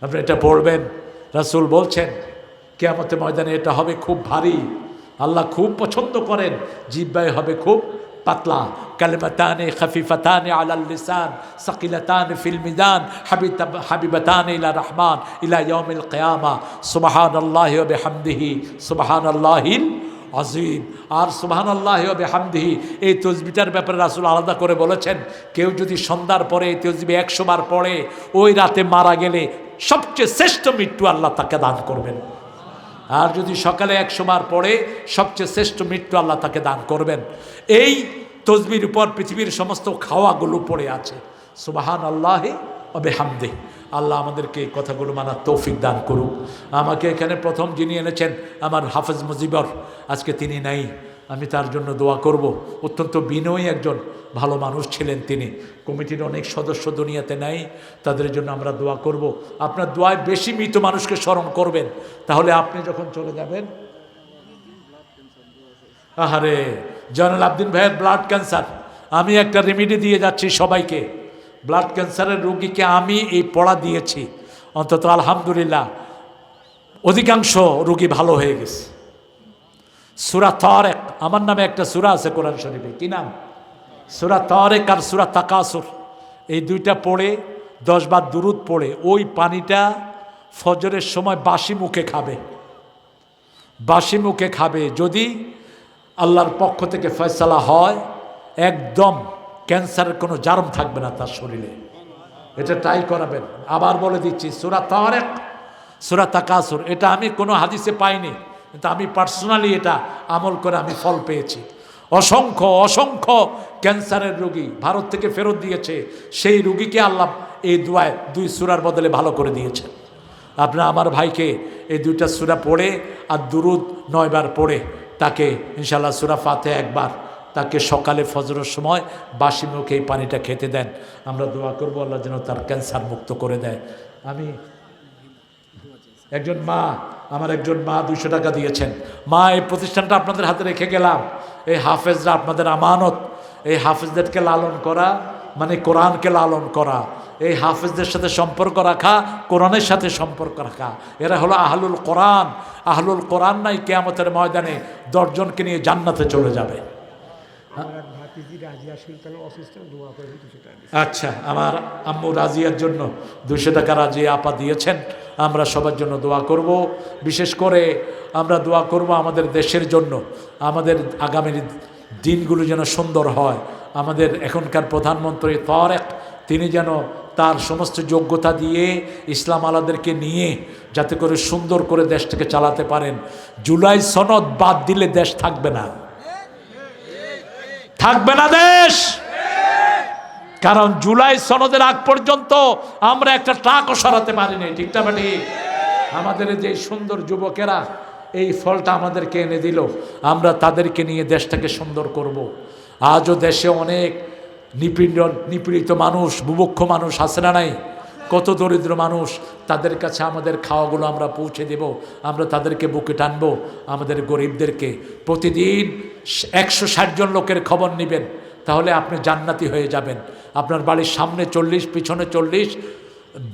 আপনি এটা পড়বেন। রাসূল বলছেন কিয়ামতের ময়দানে এটা হবে খুব ভারী, আল্লাহ খুব পছন্দ করেন, জিহ্বায় হবে খুব পাতলা। কালিমাতানে খাফিফাতানে আলাল লিসান সাকিলাতানে ফিল মিজান হাবিবাতানে ইলা রহমান ইলা ইয়াউমিল কিয়ামা সুবহানাল্লাহি ওয়া বিহামদিহি সুবহানাল্লাহিল আজিম। আর সুবহানাল্লাহি ওয়া বিহামদিহি এই তসবিটার ব্যাপারে রাসূল আলাদা করে বলেছেন, কেউ যদি সন্ধ্যার পরে এই তসবি 100 বার পড়ে, ওই রাতে মারা গেলে সবচেয়ে শ্রেষ্ঠ মৃত্যু আল্লাহ তাকে দান করবেন। আর যদি সকালে 100 বার পড়ে, সবচেয়ে শ্রেষ্ঠ মৃত্যু আল্লাহ তাকে দান করবেন। এই তসবির উপর পৃথিবীর সমস্ত খাওয়াগুলো পড়ে আছে। সুবহানাল্লাহি ওয়া বিহামদিহি। আল্লাহ আমাদেরকে এই কথাগুলো মানার তৌফিক দান করুক। আমাকে এখানে প্রথম যিনি এনেছেন আমার হাফেজ মুজিবর, আজকে তিনি নাই, আমি তার জন্য দোয়া করব। অত্যন্ত বিনয়ী একজন ভালো মানুষ ছিলেন তিনি। কমিটির অনেক সদস্য দুনিয়াতে নাই, তাদের জন্য আমরা দোয়া করব। আপনার দোয়ায় বেশি মৃত মানুষকে স্মরণ করবেন, তাহলে আপনি যখন চলে যাবেন। আহারে, জয়নুল আবদিন ভাইয়ের ব্লাড ক্যান্সার, আমি একটা রেমেডি দিয়ে যাচ্ছি সবাইকে। ব্লাড ক্যান্সারের রোগীকে আমি এই পড়া দিয়েছি, অন্তত আলহামদুলিল্লাহ অধিকাংশ রোগী ভালো হয়ে গেছে। সূরা তারেক, আমার নামে একটা সূরা আছে কোরআন শরীফে, কি নাম? সূরা তারেক আর সূরা তাকাসুর, এই দুইটা পড়ে 10 বার দুরূদ পড়ে ওই পানিটা ফজরের সময় বাসি মুখে খাবে। বাসি মুখে খাবে, যদি আল্লাহর পক্ষ থেকে ফয়সালা হয় একদম ক্যান্সারের কোনো জারম থাকবে না তার শরীরে। এটা ট্রাই করাবেন। আবার বলে দিচ্ছি, সূরা তারেক, সূরা তাকাসুর, এটা আমি কোনো হাদিসে পাইনি, কিন্তু আমি পার্সোনালি এটা আমল করে আমি ফল পেয়েছি। অসংখ্য অসংখ্য ক্যান্সারের রোগী ভারত থেকে ফেরত দিয়েছে, সেই রোগীকে আল্লাহ এই দোয়ায় 2 সূরার বদলে ভালো করে দিয়েছেন। আপনারা আমার ভাইকে এই 2টা সূরা পড়ে আর দুরূদ 9 বার পড়ে তাকে ইনশাআল্লাহ সূরা ফাতিহা 1 বার, তাকে সকালে ফজরের সময় বাসি মুখে এই পানিটা খেতে দেন। আমরা দোয়া করবো আল্লাহ যেন তার ক্যান্সার মুক্ত করে দেয়। আমি একজন মা, আমার একজন মা 200 টাকা দিয়েছেন। মা, এই প্রতিষ্ঠানটা আপনাদের হাতে রেখে গেলাম, এই হাফেজরা আপনাদের আমানত। এই হাফেজদেরকে লালন করা মানে কোরআনকে লালন করা, এই হাফেজদের সাথে সম্পর্ক রাখা, কোরআনের সাথে সম্পর্ক রাখা। এরা হলো আহলুল কোরআন। আহলুল কোরআন নাই কিয়ামতের ময়দানে 10 জনকে নিয়ে জান্নাতে চলে যাবে। আচ্ছা, আমার আম্মু রাজিয়ার জন্য 200 টাকা রাজিয়া আপা দিয়েছেন। আমরা সবার জন্য দোয়া করব। বিশেষ করে আমরা দোয়া করব আমাদের দেশের জন্য, আমাদের আগামীর দিনগুলো যেন সুন্দর হয়। আমাদের এখনকার প্রধানমন্ত্রী তারেক, তিনি যেন তার সমস্ত যোগ্যতা দিয়ে ইসলাম আলাদেরকে নিয়ে যাতে করে সুন্দর করে দেশটাকে চালাতে পারেন। জুলাই সনদ বাদ দিলে দেশ থাকবে না, থাকবে না দেশ। কারণ জুলাই সনদের আগ পর্যন্ত আমরা একটা ট্রাকও সরাতে পারিনি, ঠিক না ঠিক? আমাদের যে সুন্দর যুবকেরা এই ফলটা আমাদেরকে এনে দিল, আমরা তাদেরকে নিয়ে দেশটাকে সুন্দর করব। আজও দেশে অনেক নিপীড়িত মানুষ, বুভুক্ষ মানুষ আছে না নাই? কত দরিদ্র মানুষ, তাদের কাছে আমাদের খাওয়াগুলো আমরা পৌঁছে দেব। আমরা তাদেরকে বুকে টানবো, আমাদের গরিবদেরকে। প্রতিদিন 160 জন লোকের খবর নেবেন, তাহলে আপনি জান্নাতি হয়ে যাবেন। আপনার বাড়ির সামনে 40, পিছনে 40,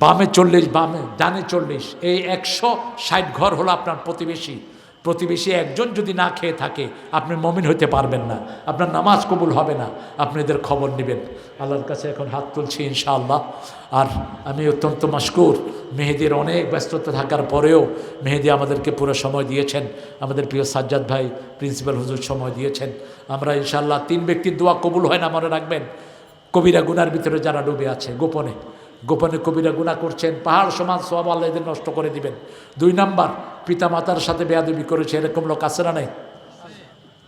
বামে 40, বামে ডানে 40, এই 160 ঘর হলো আপনার প্রতিবেশী। প্রতিবেশী একজন যদি না খেয়ে থাকে, আপনি মুমিন হতে পারবেন না, আপনার নামাজ কবুল হবে না। আপনি এদের খবর নেবেন। আল্লাহর কাছে এখন হাত তুলছি ইনশাআল্লাহ। আর আমি অত্যন্ত মাশকুর, মেহেদির অনেক ব্যস্ততা থাকার পরেও মেহেদি আমাদেরকে পুরো সময় দিয়েছেন। আমাদের প্রিয় সাজ্জাদ ভাই প্রিন্সিপাল হুজুর সময় দিয়েছেন। আমরা ইনশাআল্লাহ 3 ব্যক্তির দোয়া কবুল হয় না, মনে রাখবেন। কবিরা গুনার ভিতরে যারা ডুবে আছে, গোপনে গোপনে কবিরা গুনাহ করছেন, পাহাড় সমান সওয়াব আল্লাহ এদের নষ্ট করে দিবেন। 2 নাম্বার, পিতা মাতার সাথে বেয়াদবি করেছে, এরকম লোক আছে না নাই?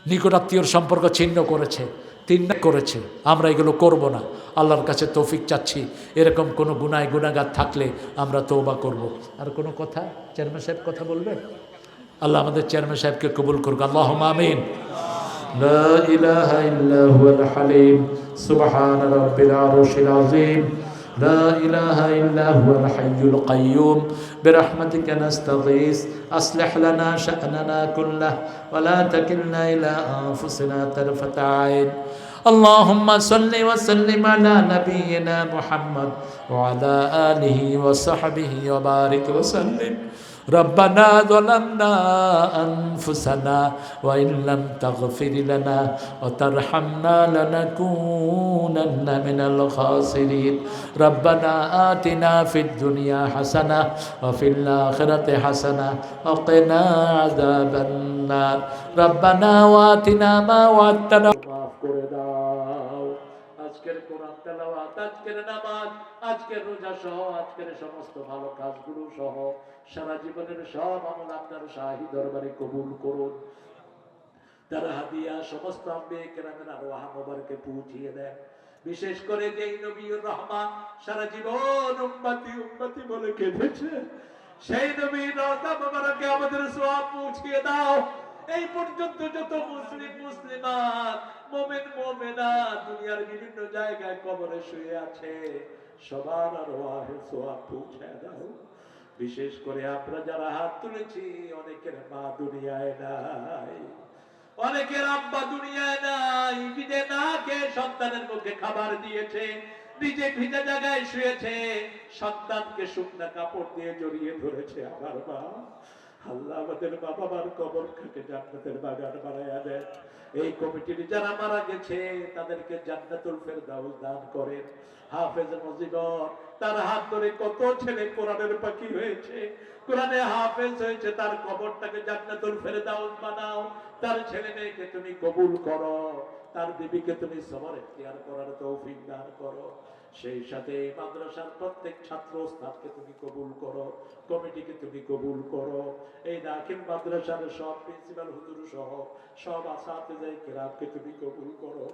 নিকটাত্মীয়র সম্পর্ক ছিন্ন করেছে, 3 করেছে। আমরা এগুলো করব না। আল্লাহর কাছে তৌফিক চাচ্ছি। এরকম কোনো গুনাহগার থাকলে আমরা তওবা করব। আর কোনো কথা চেয়ারম্যান সাহেব কথা বলবেন? আল্লাহ আমাদের চেয়ারম্যান সাহেবকে কবুল করুক। আল্লাহুম্মা আমিন। লা ইলাহা ইল্লা হুয়াল হালিম সুবহানা রাব্বিল আরশিল আযীম। لا إله إلا هو الحي القيوم برحمتك نستغيث أصلح لنا شأننا كله ولا تكلنا إلى أنفسنا طرفة عين اللهم صل وسلم على نبينا محمد وعلى آله وصحبه وبارك وسلم ربنا ظلمنا أنفسنا وإن لم تغفر لنا وترحمنا لنكونن من الخاسرين ربنا آتنا في الدنيا حسنة وفي الآخرة حسنة وقنا عذاب النار ربنا وآتنا ما وعدتنا মাফ করে দাও আজকের কোরআন তেলাওয়াত আজকের নামাজ আজকের রোজা সহ আজকের সমস্ত ভালো কাজগুলো সহ সারা জীবনের সব আমল আপনার শাহী দরবারে কবুল করুন তার হাদিয়া সমস্ত আম্বিয়া কেরামের আরওয়াহ মুবারকে পৌঁছিয়ে দেন বিশেষ করে যেই নবীর রহমান সারা জীবন উম্মতি উম্মতি বলে কেঁদেছে সেই নবীর রওজা মুবারকে আমাদের সওয়াব পৌঁছিয়ে দাও এই পর্যন্ত যত মুসলিম মুসলিমাত মুমিন মুমিনাত দুনিয়ার বিভিন্ন জায়গায় কবরে শুয়ে আছে সবার আরওয়াহে সওয়াব পৌঁছায় দাও বিশেষ করে আমরা যারা হাত তুলেছি অনেকের মা দুনিয়ায় নাই অনেকের আব্বা দুনিয়ায় নাই নিজে না খেয়ে সন্তানের মুখে খাবার দিয়েছে নিজে ভিজা জায়গায় শুয়েছে সন্তানকে শুকনা কাপড় দিয়ে জড়িয়ে ধরেছে আমার মা আল্লাহ আমাদের বাবা মার কবর থেকে জান্নাতের বাগান বানায়া দেন এই কমিটির যারা মারা গেছে তাদেরকে জান্নাতুল ফেরদাউস দান করেন হাফেজ মুজিবর তার হাত ধরে কত ছেলে কোরআনের পাখি হয়েছে কোরআনে হাফেজ হয়েছে তার কবরটাকে জান্নাতুল ফেরদাউস বানাও তার ছেলে মেয়েকে তুমি কবুল করো তার বিবিকে তুমি সবর ইখতিয়ার করার তৌফিক দান করো সেই সাথে মাদ্রাসার প্রত্যেক ছাত্র ওস্তাদকে তুমি কবুল করো কমিটিকে তুমি কবুল করো এই দাখিল মাদ্রাসার সব প্রিন্সিপাল হুজুর সহ সব আসাতিজায়ে কিরামকে তুমি কবুল করো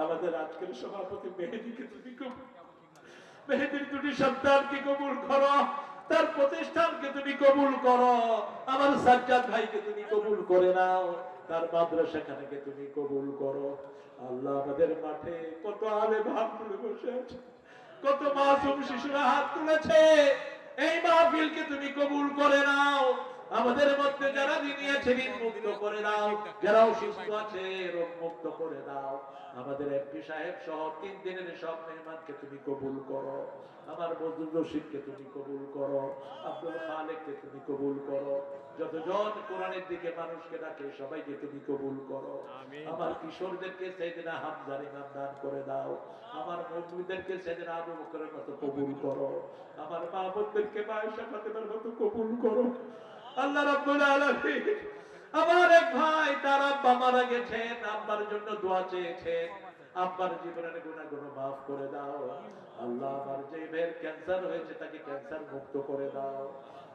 আমাদের আজকের সভাপতি মেহেদীকে তুমি কবুল মেহেদীর দুটি সন্তানকে কবুল করো তার প্রতিষ্ঠানকে তুমি কবুল করো আমার সাজ্জাদ ভাইকে তুমি কবুল করে নাও তার মাদ্রাসাখানাকে তুমি কবুল করো আল্লাহ আমাদের মাঠে কত আলেম হাত তুলে বসে আছে কত মাসুম শিশুরা হাত তুলেছে এই মাহফিলকে তুমি কবুল করে নাও আমাদের মধ্যে যারা দিনী আছে ঋণ মুক্ত করে দাও যারা অসুস্থ আছে রোগ মুক্ত করে দাও আমাদের এমপি সাহেব সহ 3 দিনের সব মেহমানকে তুমি কবুল করো আমার বজলুর রশিদকে তুমি কবুল করো আব্দুল খালেককে তুমি কবুল করো যতজন কোরআনের দিকে মানুষকে ডাকে সবাইকে তুমি কবুল করো আমার কিশোরদেরকে সাইয়েদনা হামজা ইমাম দান করে দাও আমার মুমিনদেরকে সাইয়েদনা আবু বকরের মতো কবুল করো আমার মা বোনদেরকে আয়েশা ফাতেমার মতো কবুল করো আল্লাহ রাব্বুল আলামিন আমার এক ভাই তার আব্বা মারা গেছেন আব্বার জন্য দোয়া চেয়েছেন আব্বার জীবনের গুনাহগুলো maaf করে দাও আল্লাহ আমার যে ভাইয়ের ক্যান্সার হয়েছে তাকে ক্যান্সার মুক্ত করে দাও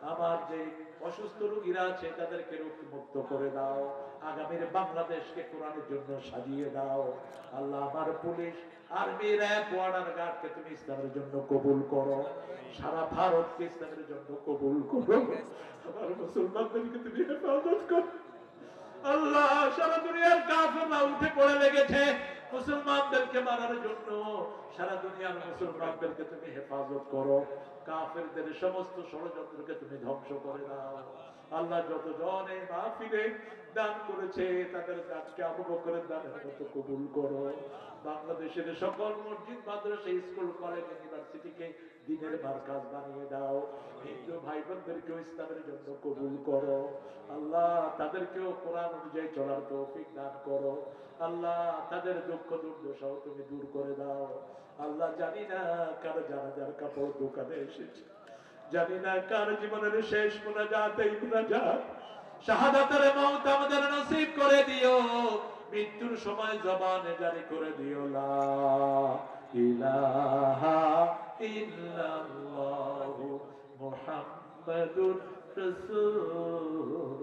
আমার যে অসুস্থ রোগীরা আছে তাদেরকে রোগ মুক্ত করে দাও আগামীর বাংলাদেশকে কোরআনের জন্য সাজিয়ে দাও আল্লাহ আমার পুলিশ আর্মি র‍্যাব বর্ডার গার্ডকে তুমি ইসলামের জন্য কবুল করো সারা ভারতকে ইসলামের জন্য কবুল করো আমার মুসলমানদেরকে তুমি হেফাজত করো আল্লাহ সারা দুনিয়ার কাফেররা উঠে পড়ে লেগেছে মুসলমানদেরকে মারার জন্য সারা দুনিয়ার মুসলমানদেরকে তুমি হেফাজত করো কাফেরদের সমস্ত ষড়যন্ত্রকে তুমি ধ্বংস করে দাও আল্লাহ যতজন এই মাহফিলে দান করেছে তাদের দানকে আবু বকরের দানের মতো কবুল করো বাংলাদেশের সকল মসজিদ মাদ্রাসা স্কুল কলেজ ইউনিভার্সিটিকে দ্বীনের মারকাজ বানিয়ে দাও হিন্দু ভাই বোনদেরকে ইসলামের জন্য কবুল করো আল্লাহ তাদেরকেও কোরআন অনুযায়ী চলার তৌফিক দান করো আল্লাহ তাদের দুঃখ দুর্দশাও তুমি দূর করে দাও আল্লাহ জানি না কার জানাজার কাপড় দোকানে এসেছে জানি না কার জীবনের শেষ মুনাজাত এই মুনাজাত শাহাদাতের মওত আমাদের নসিব করে দিও মৃত্যুর সময় জবানে জারি করে দিও লা ইলাহা ইল্লাল্লাহু মুহাম্মাদুর রাসূলুল্লাহ